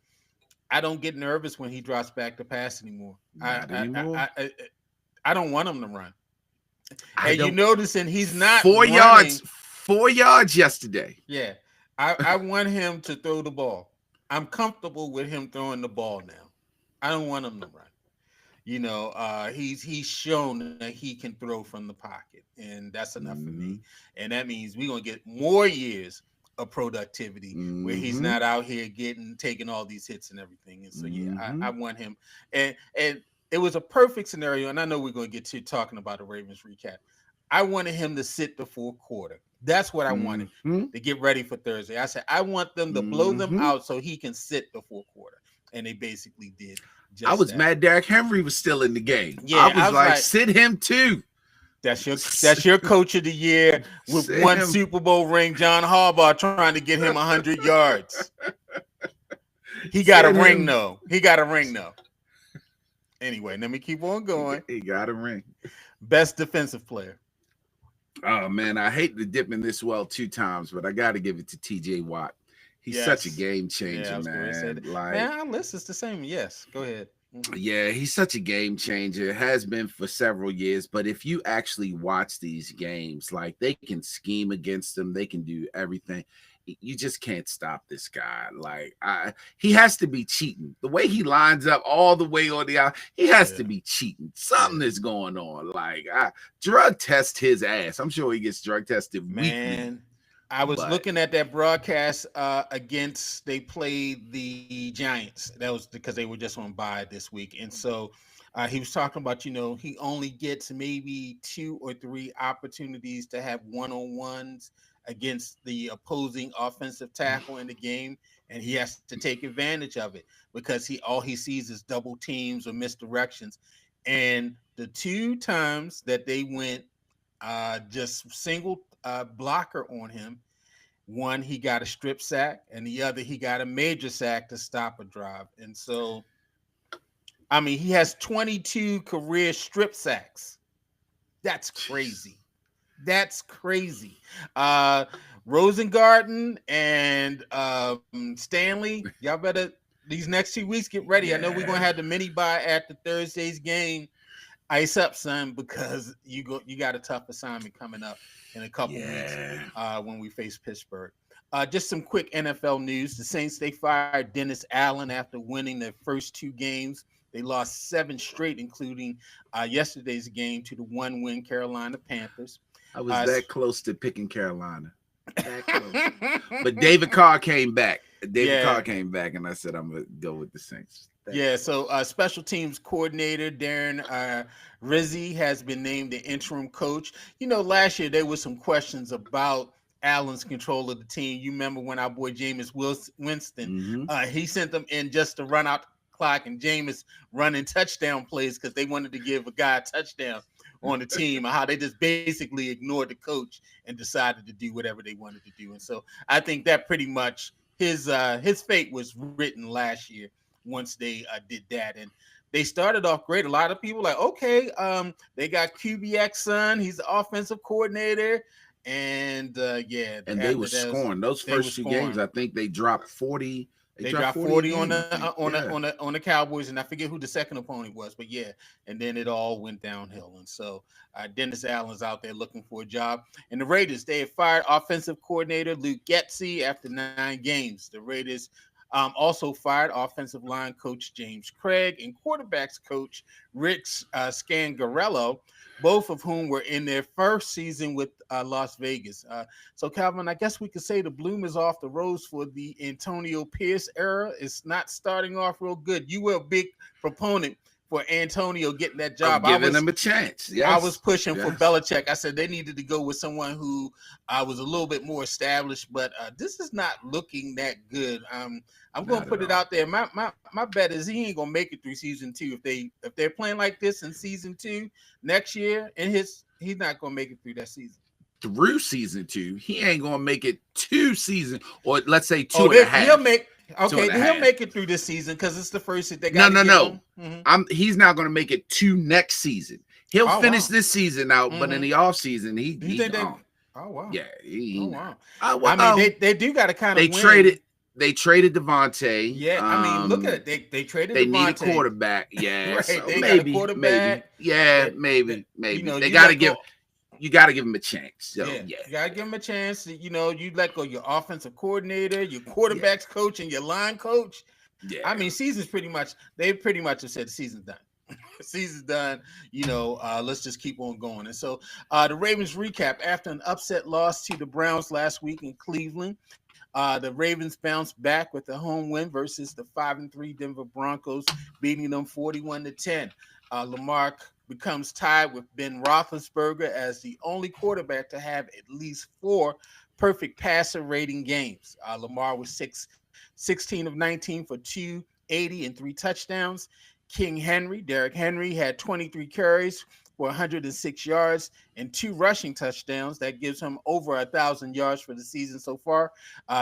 I don't get nervous when he drops back to pass anymore. Not anymore. I don't want him to run. I And you don't. noticing he's not 4 yards. running. 4 yards yesterday. Yeah. I want him to throw the ball. I'm comfortable with him throwing the ball now. I don't want him to run. He's shown that he can throw from the pocket, and that's enough for me. Mm-hmm. And that means we're gonna get more years of productivity where he's Mm-hmm. not out here taking all these hits and everything. And so yeah, I Mm-hmm. want him. And it was a perfect scenario. And I know we're gonna get to talking about the Ravens recap. I wanted him to sit the fourth quarter. That's what I wanted Mm-hmm. to get ready for Thursday. I said I want them to blow them Mm-hmm. out so he can sit the full quarter, and they basically did I just was that. mad Derrick Henry was still in the game. I Yeah, I was was like, like, sit him too. that's your coach of the year with Sit one him. Super Bowl ring. John Harbaugh trying to get him 100 yards. He got a Sit ring him. though. He got a ring though. Anyway, let me keep on going. He got a ring. Best defensive player. Oh man, I hate to dip in this well 2 times, but I got to give it to T.J. Watt. He's such a Yes. game Yeah, I changer, was going to say man. that. Like, Man, our list is the same. Yes, go ahead. yeah, he's such a game changer. Has been for several years. But if you actually watch these games, like they can scheme against them, they can do everything. You just can't stop this guy. Like, he has to be cheating. The way he lines up all the way on the out, he has to be cheating. Something is going on. Like, drug test his ass. I'm sure he gets drug tested weekly. Man, I was But looking at that broadcast against they played the Giants. That was because they were just on bye this week, and so he was talking about he only gets maybe 2 or 3 opportunities to have one-on-ones against the opposing offensive tackle in the game, and he has to take advantage of it because all he sees is double teams or misdirections. And the 2 times that they went just single blocker on him. One, he got a strip sack, and the other, he got a major sack to stop a drive. And so, I mean, he has 22 career strip sacks. That's crazy. That's crazy. Rosengarten and Stanley, y'all better these next 2 weeks get ready. I know we're gonna yeah, have the mini bye after Thursday's game. Ice up, son, because you got a tough assignment coming up in a couple weeks yeah. when we face Pittsburgh. Just some quick NFL news. The Saints, they fired Dennis Allen after winning their first 2 games. They lost 7 straight, including yesterday's game to the 1-win Carolina Panthers. I was Uh, that close to picking Carolina. That close. But David Carr came back. David Carr yeah, came back, and I said, I'm going to go with the Saints. yeah. So special teams coordinator Darren Rizzi has been named the interim coach. Last year there was some questions about Allen's control of the team. You remember when our boy Jameis Winston, Mm-hmm. he sent them in just to run out the clock, and Jameis running touchdown plays because they wanted to give a guy a touchdown on the team, or how they just basically ignored the coach and decided to do whatever they wanted to do. And so I think that pretty much his fate was written last year once they did that. And they started off great. A lot of people like, okay, they got QBX son. He's the offensive coordinator. And yeah, And they after were that, scoring. Those they were first 2 games, scoring. I think they dropped 40. They dropped dropped 40 a 40 on game, I the think. Yeah. on the Cowboys, and I forget who the second opponent was, but yeah, and then it all went downhill. And so Dennis Allen's out there looking for a job. And the Raiders, they have fired offensive coordinator Luke Getsy after 9 games. The Raiders also fired offensive line coach James Craig and quarterbacks coach Rick Scangarello, both of whom were in their first season with Las Vegas. So, Calvin, I guess we could say the bloom is off the rose for the Antonio Pierce era. It's not starting off real good. You were a big proponent for Antonio getting that job. Of giving them a chance. Yes. I was pushing for Yes. Belichick. I said they needed to go with someone who was a little bit more established, but this is not looking that good. I'm going to Not put at it all. out there. My bet is he ain't going to make it through season 2 if they're playing like this in season 2 next year. He's not going to make it through that season. Through season 2, he ain't gonna make it 2 seasons, or let's say 2.5. He'll make and a he'll half. make it through this season because it's the first that they No, got. no, no. Mm-hmm. He's not gonna make it 2 next season. He'll finish wow. this season out, but in Mhm. the off season, Do you he's think gone. Oh wow. Yeah, he Oh wow. well, I mean, they do got to kind of they win. traded Devontae. Yeah, I mean, look at it. They traded. They Devontae. need a quarterback. Yeah, Right, so they got a maybe, quarterback. Yeah, maybe. They got to give. You got to give him a chance. So, yeah, you gotta give him a chance. You let go your offensive coordinator, your quarterbacks coach, and your line coach. Yeah. I mean, they pretty much have said the season's done. Season's done. Let's just keep on going. And so the Ravens recap after an upset loss to the Browns last week in Cleveland. The Ravens bounced back with a home win versus the 5-3 Denver Broncos, beating them 41-10. Lamar becomes tied with Ben Roethlisberger as the only quarterback to have at least 4 perfect passer rating games. Lamar was 16 of 19 for 280 and 3 touchdowns. Derrick Henry, had 23 carries for 106 yards and 2 rushing touchdowns. That gives him over 1,000 yards for the season so far,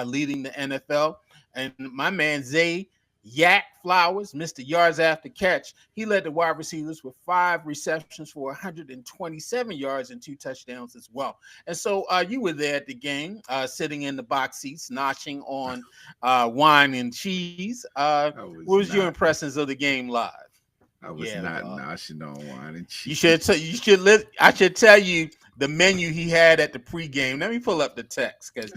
leading the NFL. And my man Zay Yak Flowers, Mr. Yards After Catch, he led the wide receivers with 5 receptions for 127 yards and 2 touchdowns as well. And so you were there at the game, sitting in the box seats, noshing on wine and cheese. What was your impressions of the game live? I was not noshing on wine and cheese. I should tell you the menu he had at the pregame. Let me pull up the text because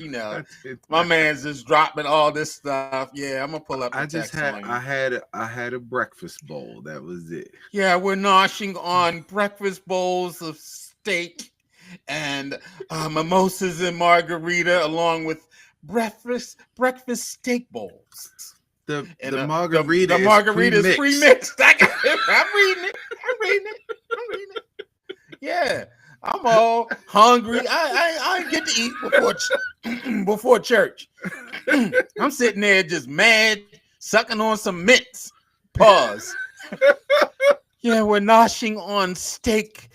my man's just dropping all this stuff. Yeah, I'm gonna pull up the text. I had a breakfast bowl. That was it. Yeah, we're noshing on breakfast bowls of steak and mimosas and margarita, along with breakfast steak bowls. The margarita is pre-mixed. I'm reading it. Yeah. I'm all hungry. I get to eat before church. I'm sitting there just mad, sucking on some mints. Pause. Yeah, we're noshing on steak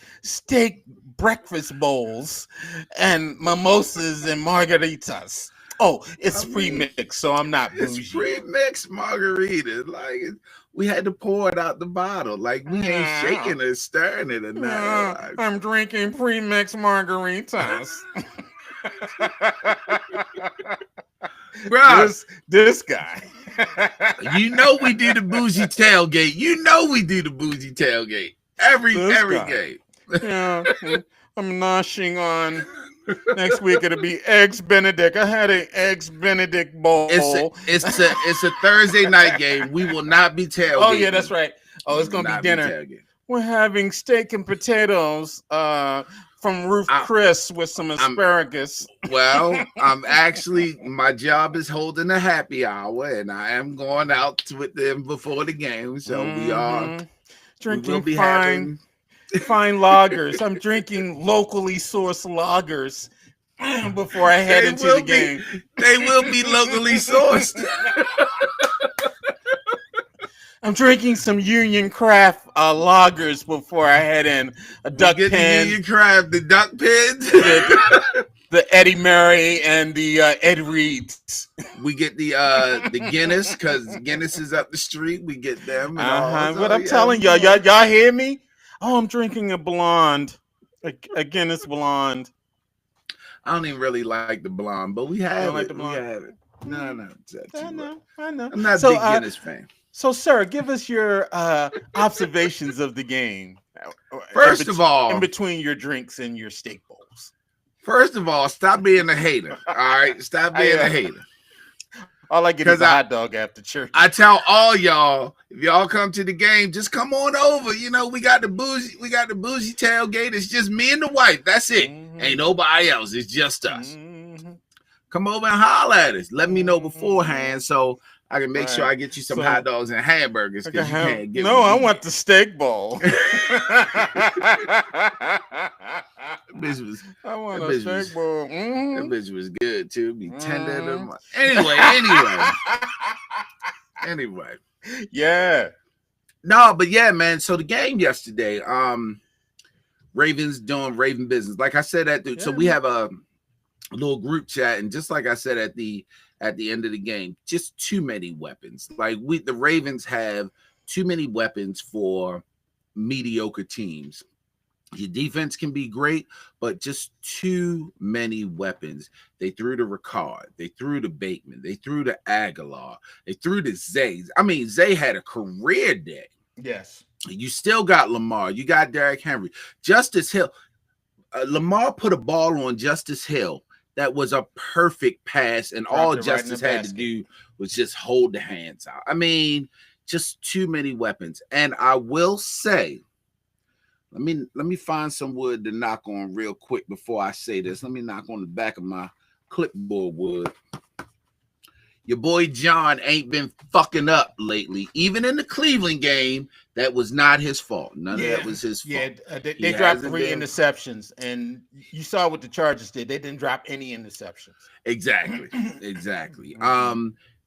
breakfast bowls and mimosas and margaritas. Oh, it's pre-mixed, so I'm not bougie. It's pre-mixed margarita. Like, we had to pour it out the bottle. Like, we ain't shaking or stirring it or nothing. I'm drinking pre-mixed margaritas. Bro, this guy. You know we do the bougie tailgate. Every game. Yeah, I'm noshing on. Next week it'll be Eggs Benedict. I had an Eggs Benedict bowl. It's a Thursday night game. We will not be tailgating. Oh yeah, that's right. Oh, it's gonna be dinner. We're having steak and potatoes from Ruth Chris with some asparagus. I'm actually, my job is holding a happy hour, and I am going out with them before the game. So we are drinking fine lagers. I'm drinking locally sourced lagers before I head into the game. They will be locally sourced. I'm drinking some Union Craft lagers before I head in. A duck pen. Union Craft, the duck pens. The Eddie Murray and the Ed Reeds. We get the Guinness because Guinness is up the street. We get them. But I'm telling y'all hear me? Oh, I'm drinking a blonde, a Guinness blonde. I don't even really like the blonde, but we have it. We have it. No. I know. I'm not a big Guinness fan. So, sir, give us your observations of the game. First of all, in between your drinks and your steak bowls. First of all, stop being a hater. All right, stop being a hater. All I get is a hot dog after church. I tell all y'all, if y'all come to the game, just come on over. You know, we got the bougie tailgate. It's just me and the wife. That's it. Ain't nobody else. It's just us. Come over and holler at us. Let me know beforehand so I can make sure I get you some hot dogs and hamburgers because you can't get I want the steak bowl. I want a steak bowl. That bitch was good too. Be tender. Anyway. Yeah. No, but yeah, man. So the game yesterday, Ravens doing Raven business. Like I said, so we have a little group chat, and just like I said at the end of the game, just too many weapons. Like the Ravens have too many weapons for mediocre teams. Your defense can be great, but just too many weapons. They threw to Ricard. They threw to Bateman. They threw to Aguilar. They threw to Zay. I mean, Zay had a career day. Yes. You still got Lamar. You got Derrick Henry. Justice Hill. Lamar put a ball on Justice Hill. That was a perfect pass, and all Justice had to do was just hold the hands out. I mean, just too many weapons. And I will say, let me find some wood to knock on real quick before I say this. Let me knock on the back of my clipboard wood. Your boy John ain't been fucking up lately. Even in the Cleveland game, that was not his fault. None of that was his fault. They dropped 3 interceptions, and you saw what the Chargers did. They didn't drop any interceptions. Exactly.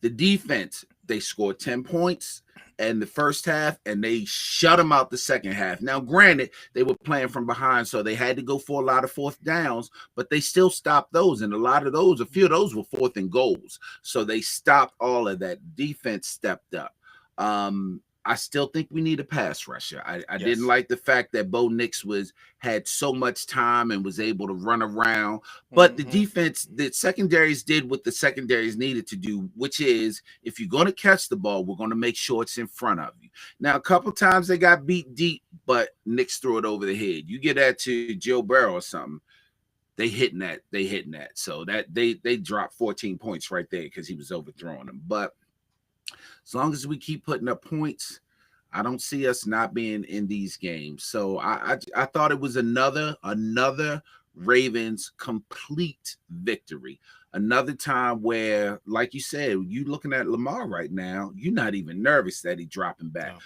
The defense, they scored 10 points in the first half, and they shut them out the second half. Now, granted, they were playing from behind, so they had to go for a lot of fourth downs, but they still stopped those. And a few of those were fourth and goals. So they stopped all of that. Defense stepped up. I still think we need a pass rusher. I didn't like the fact that Bo Nix had so much time and was able to run around. But the defense, the secondaries did what the secondaries needed to do, which is if you're going to catch the ball, we're going to make sure it's in front of you. Now, a couple times they got beat deep, but Nix threw it over the head. You get that to Joe Burrow or something, they hitting that. So that they dropped 14 points right there because he was overthrowing them. But as long as we keep putting up points, I don't see us not being in these games. So I thought it was another Ravens complete victory. Another time where, like you said, you looking at Lamar right now, you're not even nervous that he's dropping back. No.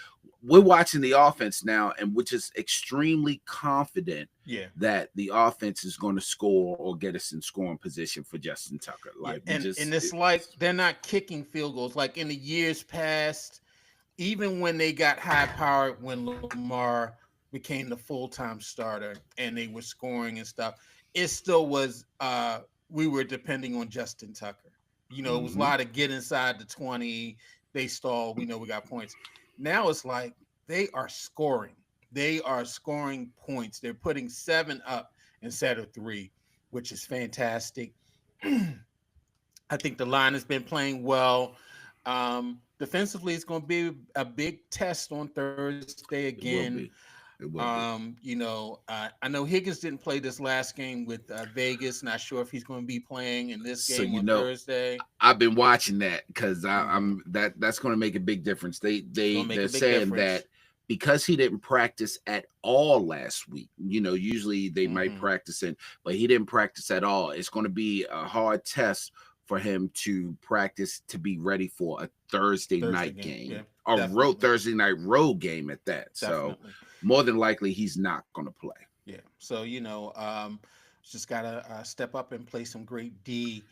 We're watching the offense now, and which is extremely confident that the offense is going to score or get us in scoring position for Justin Tucker. And it's like they're not kicking field goals like in the years past. Even when they got high powered, when Lamar became the full-time starter and they were scoring and stuff, it still was we were depending on Justin Tucker. You know, it was a lot of get inside the 20, they stall, we know we got points. Now it's like they are scoring. They are scoring points. They're putting 7 up instead of 3, which is fantastic. I think the line has been playing well. Defensively, it's going to be a big test on Thursday again. It will be. You know, I know Higgins didn't play this last game with Vegas. Not sure if he's going to be playing in this game on Thursday. I've been watching that because that's going to make a big difference. They're saying that because he didn't practice at all last week. You know, usually they might practice but he didn't practice at all. It's going to be a hard test for him to practice to be ready for a Thursday night game. Thursday night road game at that. Definitely. So more than likely he's not going to play. Yeah. So, you know, just got to step up and play some great D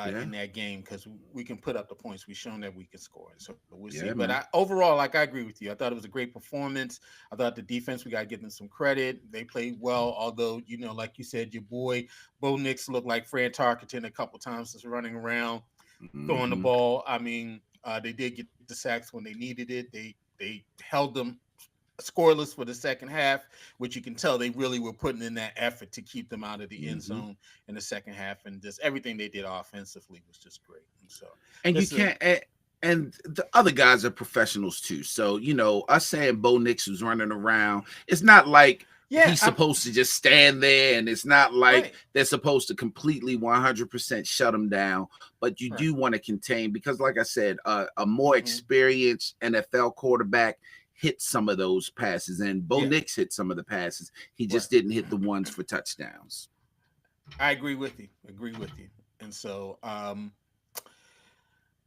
in that game because we can put up the points. We've shown that we can score. So we'll see. Man. But overall, I agree with you. I thought it was a great performance. I thought the defense, we got to give them some credit. They played well, although, you know, like you said, your boy Bo Nix looked like Fran Tarkenton a couple times just running around, throwing the ball. I mean, they did get the sacks when they needed it. They held them scoreless for the second half, which you can tell they really were putting in that effort to keep them out of the end zone in the second half, and just everything they did offensively was just great. And the other guys are professionals too. So, you know, us saying Bo Nix was running around, it's not like he's supposed to just stand there, and it's not like they're supposed to completely 100% shut him down, but you do want to contain, because like I said, a more experienced NFL quarterback hit some of those passes, and Bo Nix hit some of the passes. He just didn't hit the ones for touchdowns. I agree with you. And so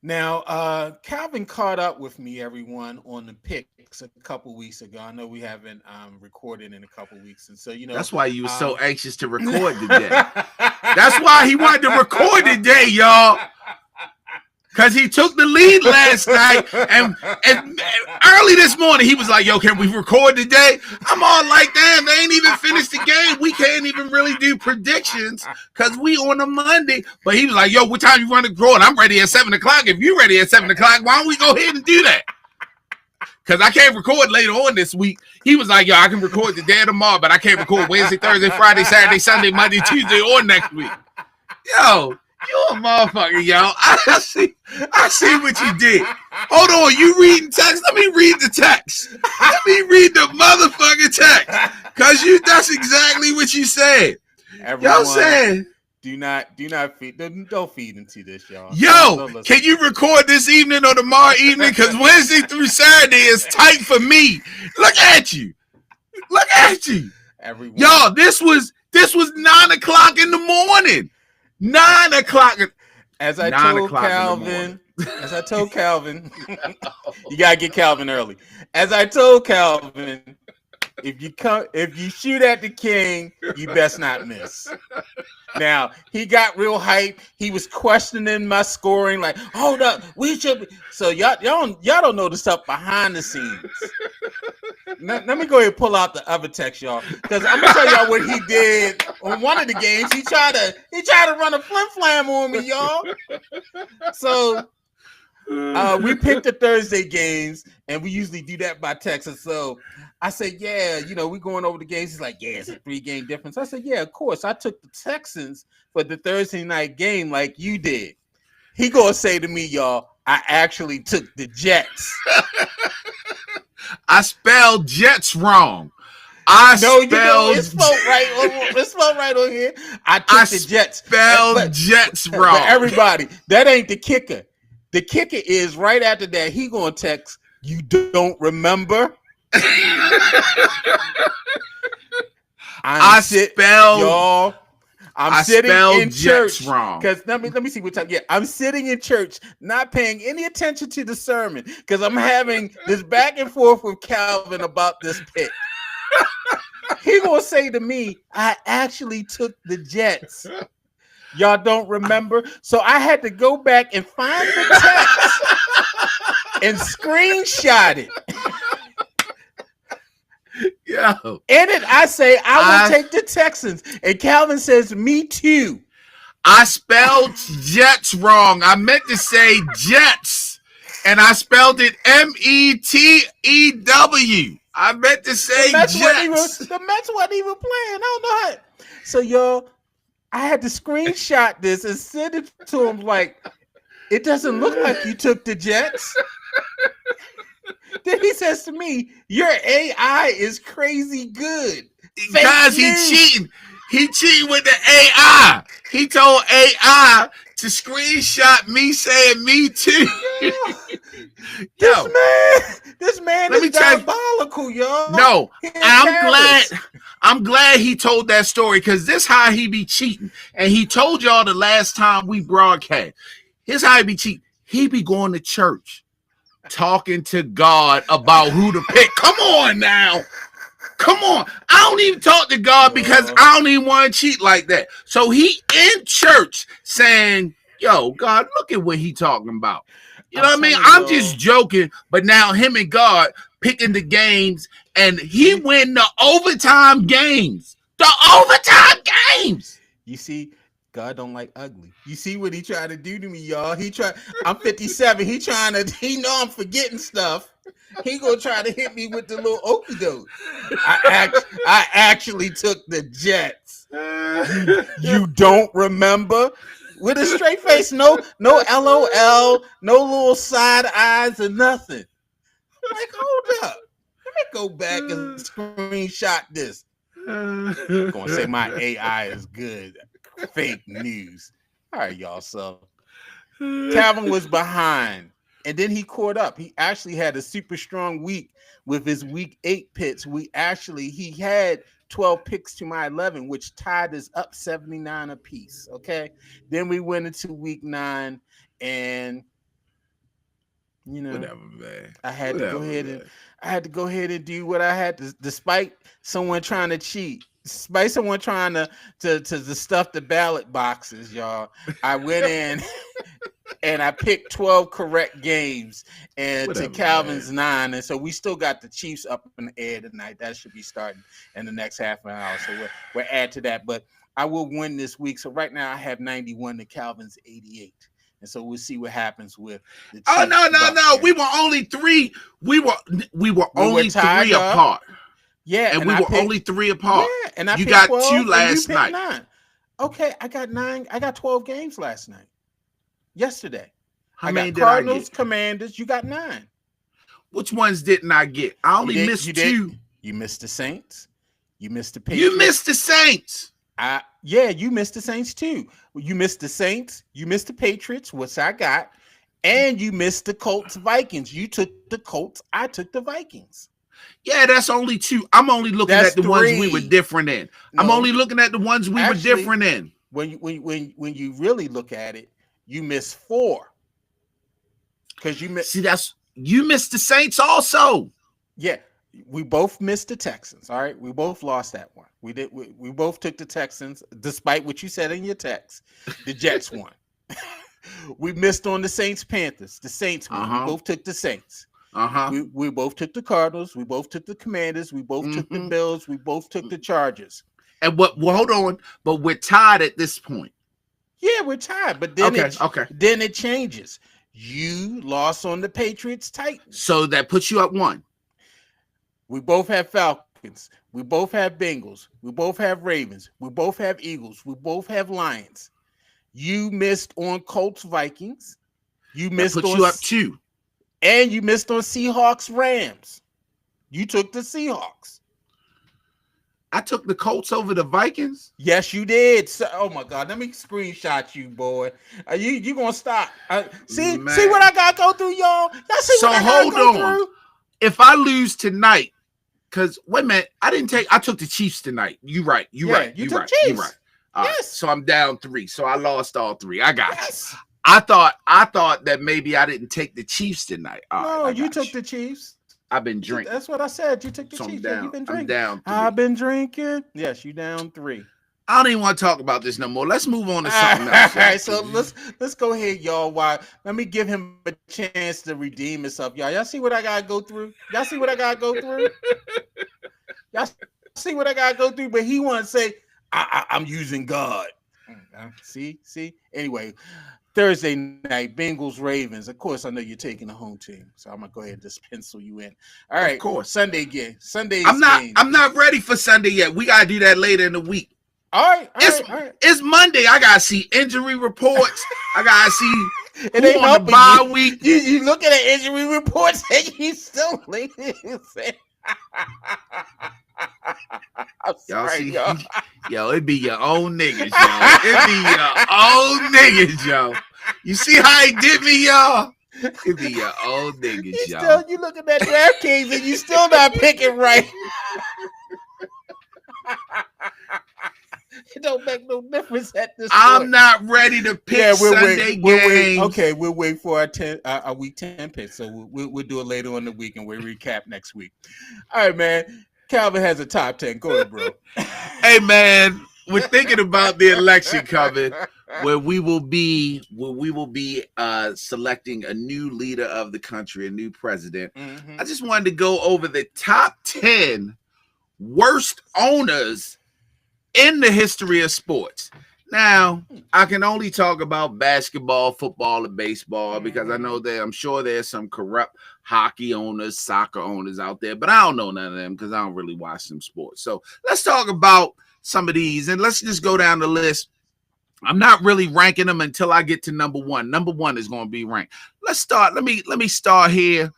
now Calvin caught up with me, everyone, on the picks a couple weeks ago. I know we haven't recorded in a couple weeks, and so, you know, that's why you were so anxious to record today. That's why he wanted to record today, y'all. Because he took the lead last night, and early this morning, he was like, yo, can we record today? I'm all like, damn, they ain't even finished the game. We can't even really do predictions because we on a Monday. But he was like, yo, what time you want to record? I'm ready at 7 o'clock. If you're ready at 7 o'clock, why don't we go ahead and do that? Because I can't record later on this week. He was like, yo, I can record today or tomorrow, but I can't record Wednesday, Thursday, Friday, Saturday, Sunday, Monday, Tuesday, or next week. Yo. You a motherfucker, yo. I see what you did. Hold on, you reading text? Let me read the text. Let me read the motherfucking text. Because that's exactly what you said. Everyone, saying, don't feed into this, y'all. Yo, can you record this evening or tomorrow evening? Because Wednesday through Saturday is tight for me. Look at you. Everyone. Y'all, this was 9 o'clock in the morning. 9 o'clock. As I 9 told o'clock in the morning. Calvin, as I told Calvin, you gotta get Calvin early. As I told Calvin, if you shoot at the king, you best not miss. Now he got real hype. He was questioning my scoring, like, "Hold up, we should." So y'all don't know the stuff behind the scenes. Let me go ahead and pull out the other text, y'all, because I'm gonna tell y'all what he did on one of the games. He tried to run a flim flam on me, y'all. So we picked the Thursday games, and we usually do that by text. And so I said, yeah, we going over the games. He's like, yeah, it's a 3-game difference. I said, yeah, of course. I took the Texans for the Thursday night game like you did. He gonna say to me, y'all, I actually took the Jets. I spelled Jets wrong. It's spelled right on here. I took the Jets. Spelled Jets wrong. But everybody, that ain't the kicker. The kicker is right after that, he gonna text, you don't remember? I'm sitting in church wrong. Because let me see what time. Yeah, I'm sitting in church, not paying any attention to the sermon because I'm having this back and forth with Calvin about this pick. He gonna say to me, I actually took the Jets. Y'all don't remember? So I had to go back and find the text and screenshot it. Yo. In it, I say, I will take the Texans. And Calvin says, me too. I spelled Jets wrong. I meant to say Jets. And I spelled it METEW. I meant to say Jets. The Mets wasn't even playing. I don't know how. So, y'all, I had to screenshot this and send it to him like, it doesn't look like you took the Jets. Then he says to me, your AI is crazy good. Guys, he's cheating. He cheating with the AI. He told AI to screenshot me saying me too. This man is diabolical, y'all. No, I'm glad he told that story because this how he be cheating. And he told y'all the last time we broadcast. Here's how he be cheating. He be going to church, talking to God about who to pick. Come on now. Come on. I don't even talk to God because I don't even want to cheat like that. So he in church saying, yo, God, look at what he talking about. You know what I mean? I'm just joking, but now him and God picking the games and he win the overtime games. The overtime games. You see, God don't like ugly. You see what he tried to do to me, y'all. I'm 57. He know I'm forgetting stuff. He gonna try to hit me with the little okie doke. I actually took the Jets. You don't remember? With a straight face, no LOL, no little side eyes or nothing. Like, hold up. Let me go back and screenshot this. I'm gonna say my AI is good. Fake news. All right, y'all. So Calvin was behind, and then he caught up. He actually had a super strong week with his week 8 picks. He had 12 picks to my 11, which tied us up 79 apiece. Okay. Then we went into week 9, and whatever, man. I had to go ahead and do what I had to, despite someone trying to cheat. Despite someone trying to stuff the ballot boxes, y'all. I went in and I picked 12 correct games and to Calvin's 9. And so we still got the Chiefs up in the air tonight. That should be starting in the next half an hour. So we'll add to that. But I will win this week. So right now I have 91 to Calvin's 88. And so we'll see what happens with the Chiefs. Oh, no. We were only 3. We were only 3 apart. Yeah, and we were only 3 apart. Yeah, and you got 12, 2 last night. 9. Okay, I got 9. I got 12 games last night. Yesterday. How many did Cardinals, I get? Commanders. You got 9. Which ones didn't I get? I only missed 2. You missed the Saints. You missed the Patriots. You missed the Saints. You missed the Saints too. You missed the Saints. You missed the Patriots, which I got, and you missed the Colts Vikings. You took the Colts. I took the Vikings. Yeah, that's only 2. I'm only looking at the 3 ones we were different in. No, I'm only looking at the ones we were different in. When you really look at it, You missed 4 because you missed. See, you missed the Saints also. Yeah, we both missed the Texans. All right, we both lost that one. We did. We both took the Texans, despite what you said in your text. The Jets won. We missed on the Saints Panthers. The Saints won. We both took the Saints. We both took the Cardinals. We both took the Commanders. We both took the Bills. We both took the Chargers. And what? Well, hold on. But we're tied at this point. Yeah, we're tied. But then then it changes. You lost on the Patriots Titans. So that puts you up 1. We both have Falcons. We both have Bengals. We both have Ravens. We both have Eagles. We both have Lions. You missed on Colts Vikings. You missed that puts on you up 2. And you missed on Seahawks Rams. You took the Seahawks. I took the Colts over the Vikings. Yes, you did. So, oh my God, let me screenshot you, boy. You gonna stop? See what I gotta go through, y'all. Y'all see so what I gotta go through? If I lose tonight, because wait a minute, I took the Chiefs tonight. You right. You right. You took Chiefs. You right. Yes. So I'm down 3. So I lost all 3. I got you. I thought that maybe I didn't take the Chiefs tonight. No, you took the Chiefs. I've been drinking. That's what I said. You took the Chiefs. Yeah, you've been drinking. I'm down 3. I've been drinking. Yes, you down 3. I don't even want to talk about this no more. Let's move on to something else. All right, so let's go ahead, y'all. Let me give him a chance to redeem himself, y'all. Y'all see what I gotta go through? Y'all see what I gotta go through? Y'all see what I gotta go through? But he want to say, I'm using God. See? Anyway, Thursday night, Bengals, Ravens. Of course, I know you're taking the home team, so I'm gonna go ahead and just pencil you in. All right, of course. Sunday game. I'm not ready for Sunday yet. We gotta do that later in the week. All right. It's Monday. I gotta see injury reports. I gotta see it ain't on the bye week. You look at the injury reports and you still I'm sorry, y'all. Yo, it be your own niggas, y'all. It be your own niggas, yo. You see how he did me, y'all? It be your own niggas, y'all. You looking at DraftKings and you still not picking right. It don't make no difference at this point. I'm not ready to pick Sunday games. We'll wait for our week 10 pick. So we'll do it later on the week and we'll recap next week. All right, man. Calvin has a top 10. Go ahead, bro. Hey, man, we're thinking about the election coming, where we will be selecting a new leader of the country, a new president. I just wanted to go over the top 10 worst owners in the history of sports. Now, I can only talk about basketball, football, and baseball because I'm sure there's some corrupt hockey owners, soccer owners out there, but I don't know none of them because I don't really watch them sports. So let's talk about some of these and let's just go down the list. I'm not really ranking them until I get to number 1. Number 1 is going to be ranked. Let's start. Let me start here.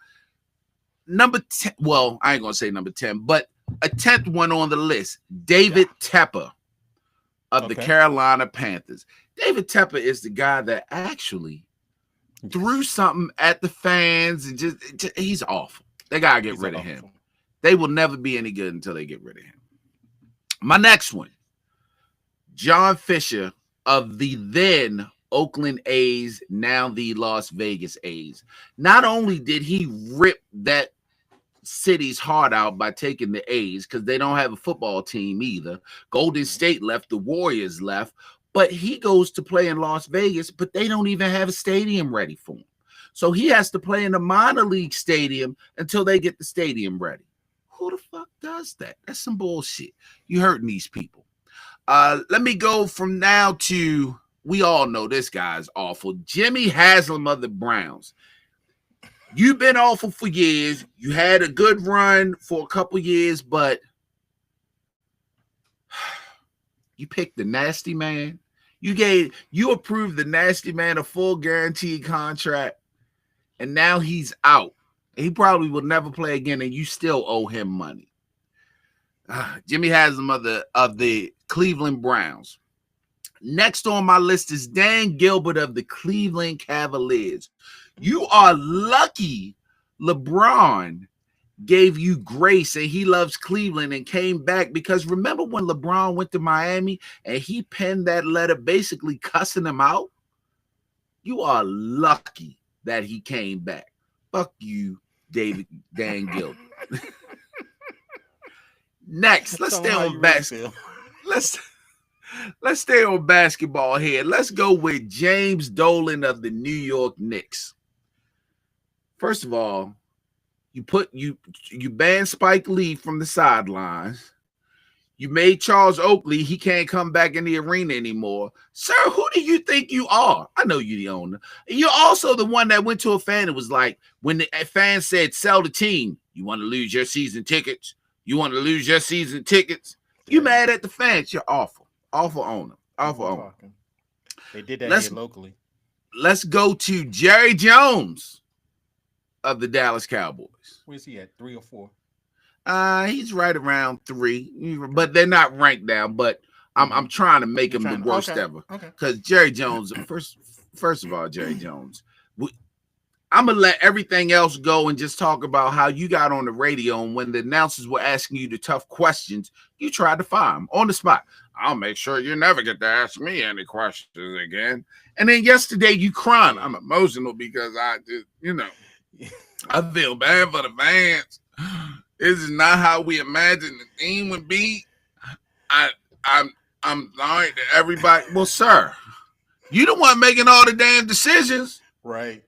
Number 10. Well, I ain't going to say number 10, but a 10th one on the list, David Tepper of the Carolina Panthers. David Tepper is the guy that actually threw something at the fans and just he's awful. They got to get rid of him. They will never be any good until they get rid of him. My next one, John Fisher of the then Oakland A's, now the Las Vegas A's. Not only did he rip that city's heart out by taking the A's because they don't have a football team either. Golden State left, the Warriors left, but he goes to play in Las Vegas, but they don't even have a stadium ready for him. So he has to play in a minor league stadium until they get the stadium ready. Who the fuck does that? That's some bullshit. You hurting these people. Let me go from now to, we all know this guy's awful. Jimmy Haslam of the Browns. You've been awful for years. You had a good run for a couple years, but you picked the nasty man. You approved the nasty man a full guaranteed contract, and now he's out. He probably will never play again, and you still owe him money. Jimmy Haslam of the Cleveland Browns. Next on my list is Dan Gilbert of the Cleveland Cavaliers. You are lucky LeBron gave you grace and he loves Cleveland and came back, because remember when LeBron went to Miami and he penned that letter basically cussing him out? You are lucky that he came back. Fuck you, Dan Gilbert. Next, let's Tell stay them how on you really basketball. feel. Let's stay on basketball here. Let's go with James Dolan of the New York Knicks. First of all, you banned Spike Lee from the sidelines. You made Charles Oakley, he can't come back in the arena anymore. Sir, who do you think you are? I know you're the owner. You're also the one that went to a fan and was like, when the fan said, sell the team, you want to lose your season tickets? You want to lose your season tickets? You mad at the fans? You're awful. Awful owner. Awful owner. Talking. They did that here locally. Let's go to Jerry Jones of the Dallas Cowboys. Where's he at? 3 or 4? He's right around 3, but they're not ranked down. But I'm trying to make him the worst ever. Because Jerry Jones, first of all, Jerry Jones, I'm gonna let everything else go and just talk about how you got on the radio, and when the announcers were asking you the tough questions, you tried to fire them on the spot. I'll make sure you never get to ask me any questions again. And then yesterday you crying. I'm emotional because I just, I feel bad for the fans. This is not how we imagined the team would be. I'm sorry to everybody. Well, sir, you the one making all the damn decisions. Right.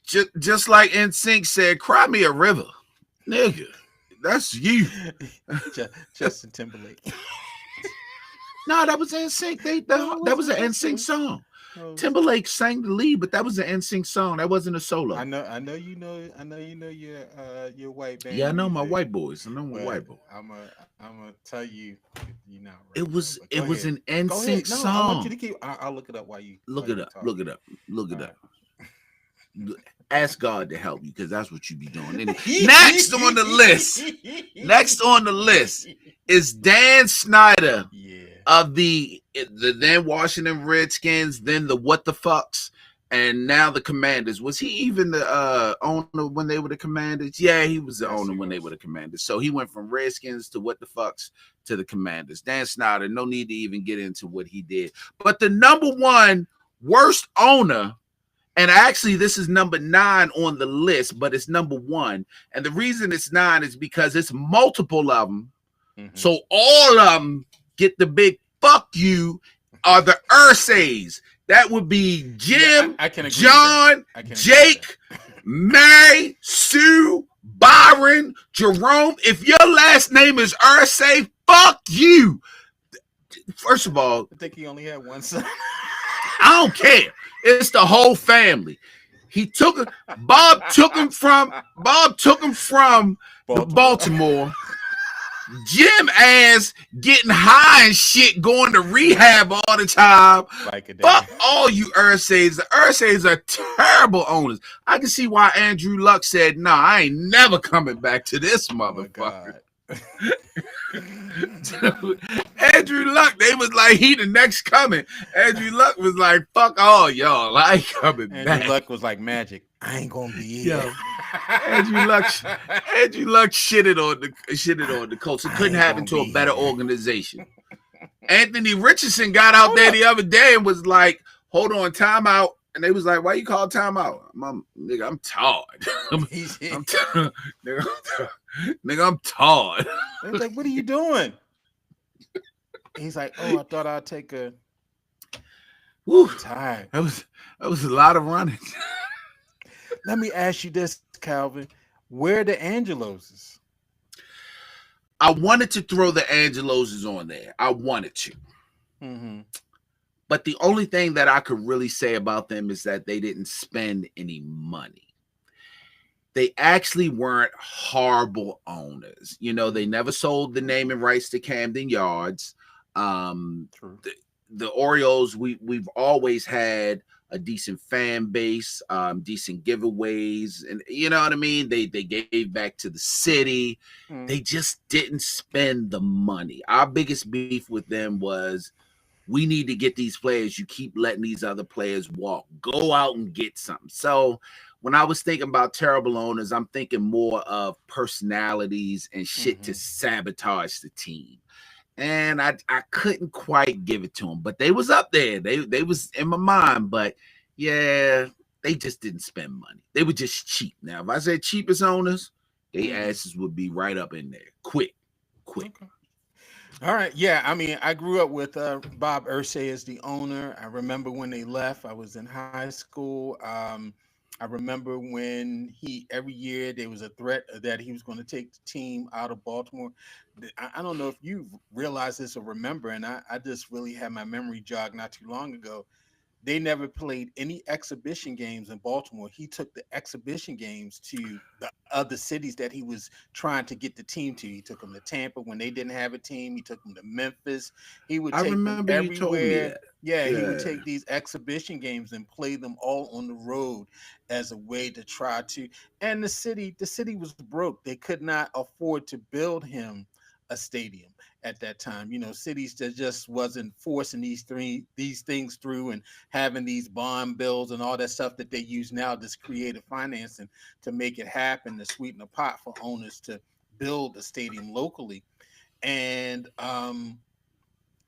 Just like NSYNC said, cry me a river. Nigga, that's you. Justin Timberlake. No, that was NSYNC. That was an NSYNC song. Timberlake sang the lead, but that was an NSYNC song. That wasn't a solo. I know you know your white band. Yeah, I know my white boys. I'm gonna tell you, you're not right. It was an NSYNC song. I want you to keep. I'll look it up while you look it up. Look it up. Ask God to help you, because that's what you be doing. Next on the list is Dan Snyder of the then Washington Redskins, then the What the Fucks, and now the Commanders. Was he even the owner when they were the Commanders? Yeah, he was the owner when they were the Commanders. So he went from Redskins to What the Fucks to the Commanders. Dan Snyder, no need to even get into what he did. But the number one worst owner, and actually this is number 9 on the list, but it's number 1. And the reason it's 9 is because it's multiple of them. Mm-hmm. So all of them get the big fuck you, are the Ursays. That would be Jim, John, Jake, Mary, Sue, Byron, Jerome. If your last name is Ursay, fuck you. First of all, I think he only had one son. I don't care. It's the whole family. Bob took him from Baltimore. Jim ass getting high and shit, going to rehab all the time. Fuck all you Ursays. The Ursays are terrible owners. I can see why Andrew Luck said, "Nah, I ain't never coming back to this motherfucker." Andrew Luck, they was like, he the next coming. Andrew Luck was like, fuck all y'all, I ain't coming back. Andrew Luck was like magic. I ain't gonna be here. Andrew Luck shitted on the Colts. It couldn't happen to a better organization. Anthony Richardson got out there the other day and was like, hold on, timeout. And they was like, why you call timeout? Nigga, I'm tired. Nigga, I'm tired. They was like, what are you doing? He's like, oh, I thought I'd take a time. That was a lot of running. Let me ask you this, Calvin. Where are the Angeloses? I wanted to throw the Angeloses on there. I wanted to. Mm-hmm. But the only thing that I could really say about them is that they didn't spend any money. They actually weren't horrible owners. They never sold the naming rights to Camden Yards. True. The Orioles, we've always had a decent fan base, decent giveaways, and you know what I mean? They gave back to the city. They just didn't spend the money. Our biggest beef with them was, we need to get these players. You keep letting these other players walk. Go out and get something. So when I was thinking about terrible owners, I'm thinking more of personalities and shit to sabotage the team. and I couldn't quite give it to them, but they was up there. They was in my mind, but yeah, they just didn't spend money. They were just cheap. Now, if I say cheapest owners, they asses would be right up in there. Quick. Okay. All right. Yeah. I mean, I grew up with Bob Ursay as the owner. I remember when they left. I was in high school. I remember when every year there was a threat that he was going to take the team out of Baltimore. I don't know if you realize this or remember, and I just really had my memory jog not too long ago. They never played any exhibition games in Baltimore. He took the exhibition games to the other cities that he was trying to get the team to. He took them to Tampa when they didn't have a team. He took them to Memphis. He would I take them remember you told me everywhere. that. Yeah, he would Yeah. take these exhibition games and play them all on the road as a way to try to. And the city was broke. They could not afford to build him a stadium at that time. Cities that just wasn't forcing these things through and having these bond bills and all that stuff that they use now, this creative financing to make it happen, to sweeten the pot for owners to build a stadium locally. And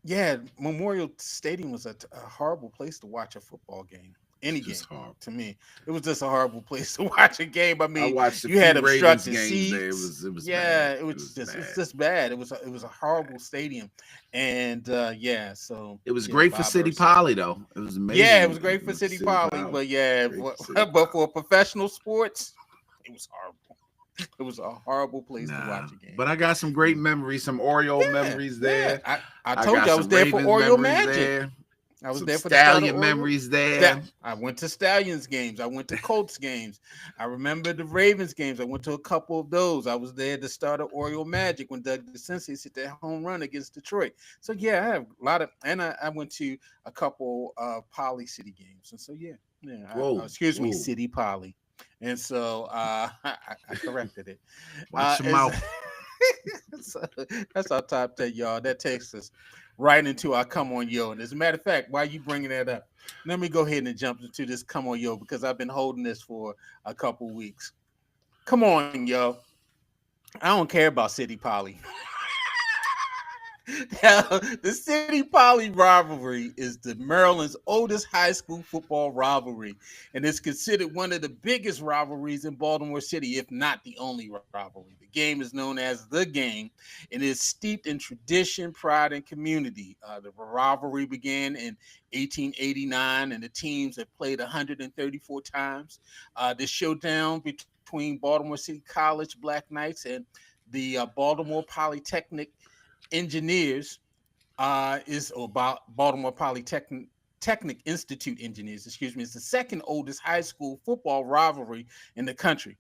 yeah, Memorial Stadium was a horrible place to watch a football game. It's Any just game hard. to me, it was just a horrible place to watch a game. I I mean, watched a you few had Ravens obstructed games there. seats. It was Yeah, bad. it It was was just it's bad. just bad. It was a horrible stadium, and yeah, so It was yeah, great for Bob City Ursay. Poly though. It was Yeah, it amazing was great for with City City Poly, Poly. but yeah, Great for City but Poly. for professional sports, it was horrible. It was a horrible place to Nah, watch a game. but I got some great Yeah, memories, some Oriole yeah, memories yeah. there. I I told got you I was some there for Ravens Oriole memories Magic. there. I was Some there for the start of Stallion Oriole. memories there. I went to Stallions games. I went to Colts games. I remember the Ravens games. I went to a couple of those. I was there at the start of Oriole Magic when Doug DeCinces hit that home run against Detroit. So yeah, I have a lot of, and I went to a couple of Poly City games. And so yeah. Whoa, Excuse me, whoa. City Poly. And so I corrected it. Watch your As mouth. so that's our top 10, y'all. That takes us right into our come on yo. And as a matter of fact, why you bringing that up? Let me go ahead and jump into this come on yo because I've been holding this for a couple weeks. Come on, yo. I don't care about City Poly. Now, the City Poly rivalry is the Maryland's oldest high school football rivalry, and it's considered one of the biggest rivalries in Baltimore City, if not the only rivalry. The game is known as the game and is steeped in tradition, pride, and community. The rivalry began in 1889, and the teams have played 134 times. The showdown between Baltimore City College Black Knights and the Baltimore Polytechnic Engineers is about Baltimore Polytechnic Institute Engineers, excuse me, it's the second oldest high school football rivalry in the country.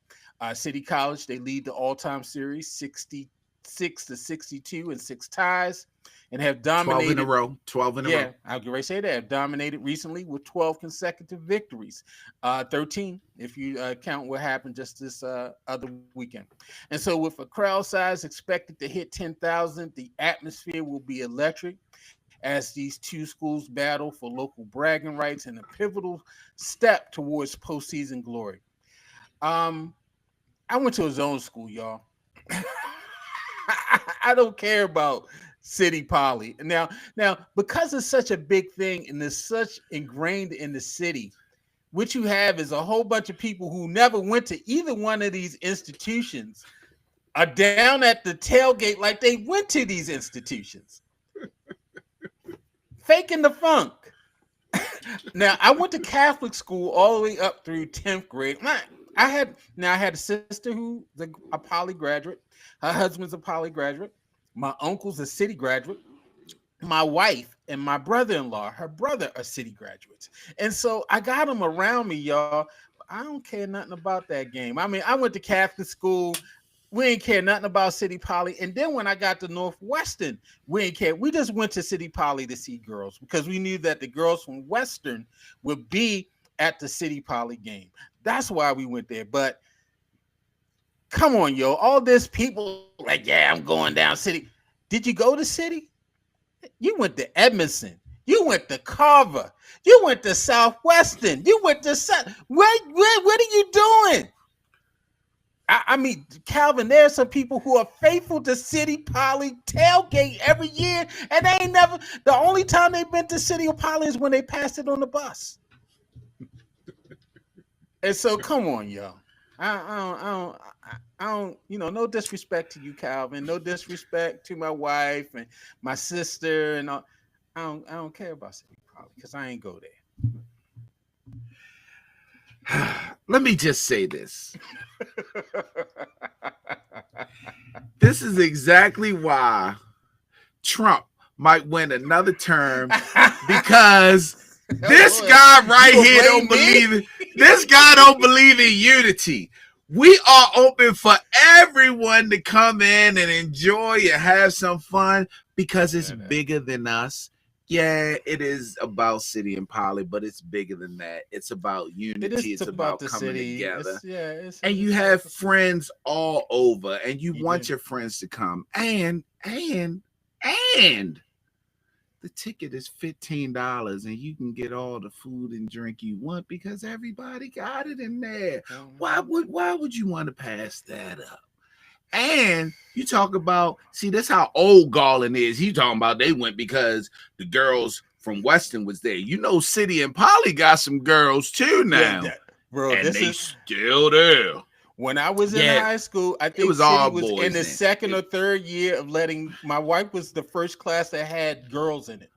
City College, they lead the all-time series 66-62 and six ties and have 12 in a dominated. row. 12 in a row. Yeah, I was going to say that. Have dominated recently with 12 consecutive victories. 13, if you count what happened just this other weekend. And so, with a crowd size expected to hit 10,000, the atmosphere will be electric as these two schools battle for local bragging rights and a pivotal step towards postseason glory. Um, I went to a zone school, y'all. I don't care about City Poly. Now, because it's such a big thing and it's such ingrained in the city, what you have is a whole bunch of people who never went to either one of these institutions are down at the tailgate like they went to these institutions, faking the funk. Now, I went to Catholic school all the way up through 10th grade. I had a sister who's a poly graduate. Her husband's a poly graduate. My uncle's a city graduate. My wife and my brother-in-law, her brother, are city graduates. And so I got them around me, y'all. But I don't care nothing about that game. I mean, I went to Catholic school. We ain't care nothing about City Poly. And then when I got to Northwestern, we ain't care. We just went to City Poly to see girls because we knew that the girls from Western would be at the City Poly game. That's why we went there. But come on, yo. All this people like, yeah, I'm going down City. Did you go to City? You went to Edmondson. You went to Carver. You went to Southwestern. You went to What are you doing? I mean, Calvin, there's some people who are faithful to City Poly tailgate every year, and they ain't never. The only time they've been to City Poly is when they passed it on the bus. And so, come on, yo. I don't. You know, no disrespect to you, Calvin. No disrespect to my wife and my sister, and all. I don't care about City Poly because I ain't go there. Let me just say this. This is exactly why Trump might win another term, because this guy right here don't believe. This guy don't believe in unity. We are open for everyone to come in and enjoy and have some fun because it's bigger than us. Yeah, it is about City and Poly, but it's bigger than that. It's about unity. It's about the coming city. together. And you have friends all over, and you want your friends to come. And the ticket is $15, and you can get all the food and drink you want because everybody got it in there. Why would you want to pass that up? And you talk about, see, that's how old Garland is. He talking about they went because the girls from Weston was there. You know, City and Poly got some girls too now, bro. And they still there. When I was in high school, I think it was City all was boys in the second or third year of letting. My wife was the first class that had girls in it.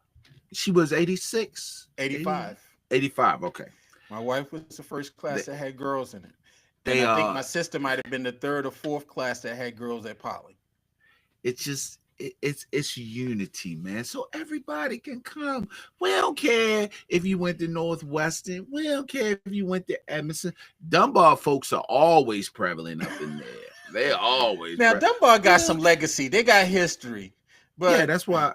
She was 86, 85, 85. Okay, my wife was the first class that had girls in it. And I think my sister might have been the third or fourth class that had girls at Poly. It's just it's unity, man. So everybody can come. We don't care if you went to Northwestern. We don't care if you went to Emerson. Dunbar folks are always prevalent up in there. They're always now. Dunbar got some legacy. They got history. But yeah, that's why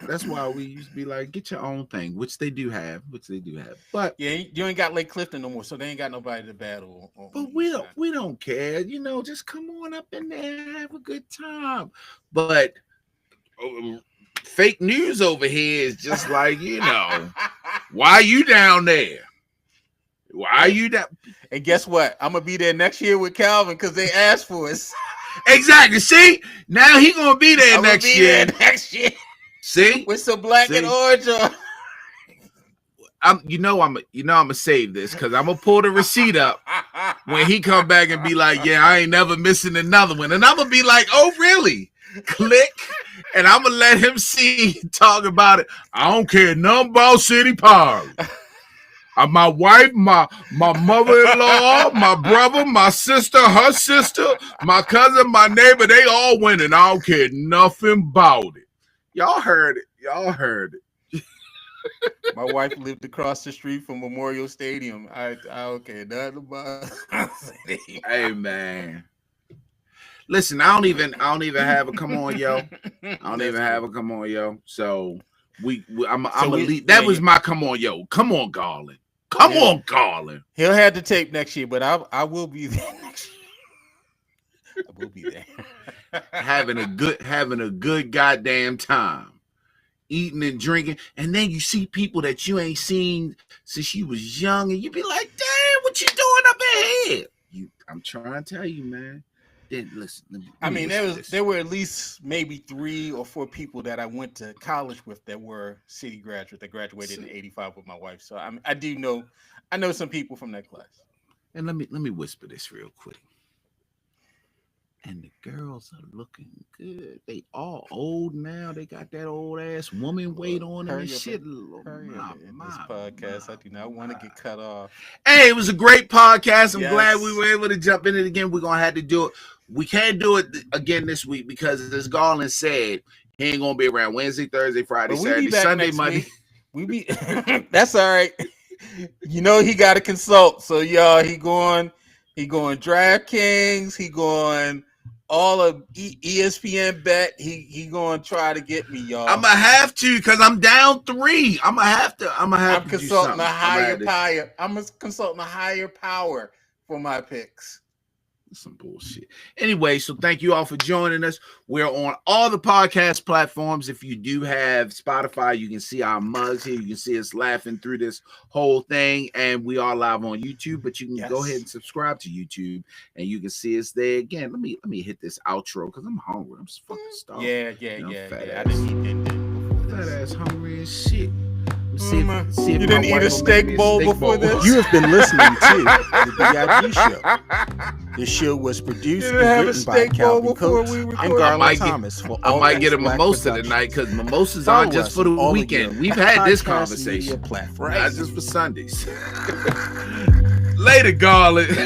we used to be like, get your own thing, which they do have. But yeah, you ain't got Lake Clifton no more, so they ain't got nobody to battle. But we don't care, you know. Just come on up in there and have a good time. But fake news over here is just like, you know, why are you down there? Why are you down? And guess what? I'm gonna be there next year with Calvin because they asked for us. Exactly. See, now he gonna be there next year. See, with some black and orange on. I'm gonna save this because I'm gonna pull the receipt up when he come back and be like, yeah, I ain't never missing another one, and I'm gonna be like, oh really? Click, and I'm gonna let him see talk about it. I don't care nothing about City Poly. My wife, my mother-in-law, my brother, my sister, her sister, my cousin, my neighbor, they all went, and I don't care nothing about it. Y'all heard it. My wife lived across the street from Memorial Stadium. I don't care nothing about it. Hey man. Listen, I don't even have a come on, yo. I don't even have a come on, yo. So I'm gonna leave. That was my come on, yo. Come on, Garland. Come on, Garland. He'll have the tape next year, but I will be there next year. I will be there. having a good goddamn time. Eating and drinking. And then you see people that you ain't seen since you was young, and you be like, damn, what you doing up ahead? I'm trying to tell you, man. Then listen. There were at least maybe 3 or 4 people that I went to college with that were City graduates that graduated in '85 with my wife. So I know some people from that class. And let me whisper this real quick. And the girls are looking good. They all old now. They got that old ass woman weight on them and shit. This podcast, I do not want to get cut off. Hey, it was a great podcast. I'm glad we were able to jump in it again. We're gonna have to do it. We can't do it again this week because, as Garland said, he ain't gonna be around Wednesday, Thursday, Friday, Saturday, Sunday, Monday. That's all right. You know he got to consult. So y'all, he going DraftKings. He going all of ESPN bet. He going to try to get me, y'all. I'm gonna have to because I'm down 3. I'm consulting a higher power. I'm consulting a higher power for my picks. Some bullshit. Anyway, so thank you all for joining us. We're on all the podcast platforms. If you do have Spotify, you can see our mugs here. You can see us laughing through this whole thing. And we are live on YouTube, but you can go ahead and subscribe to YouTube and you can see us there. Again, let me hit this outro because I'm hungry. I'm just fucking starving. Yeah. I didn't eat that Fat ass hungry as shit. See if you didn't eat a steak bowl before this? You have been listening to the B.I.G show. This show was produced and written by Calvin Coates and Garland Thomas. I might get a mimosa tonight because mimosas aren't just for the weekend. We've had this conversation, not just for Sundays. Later, Garland.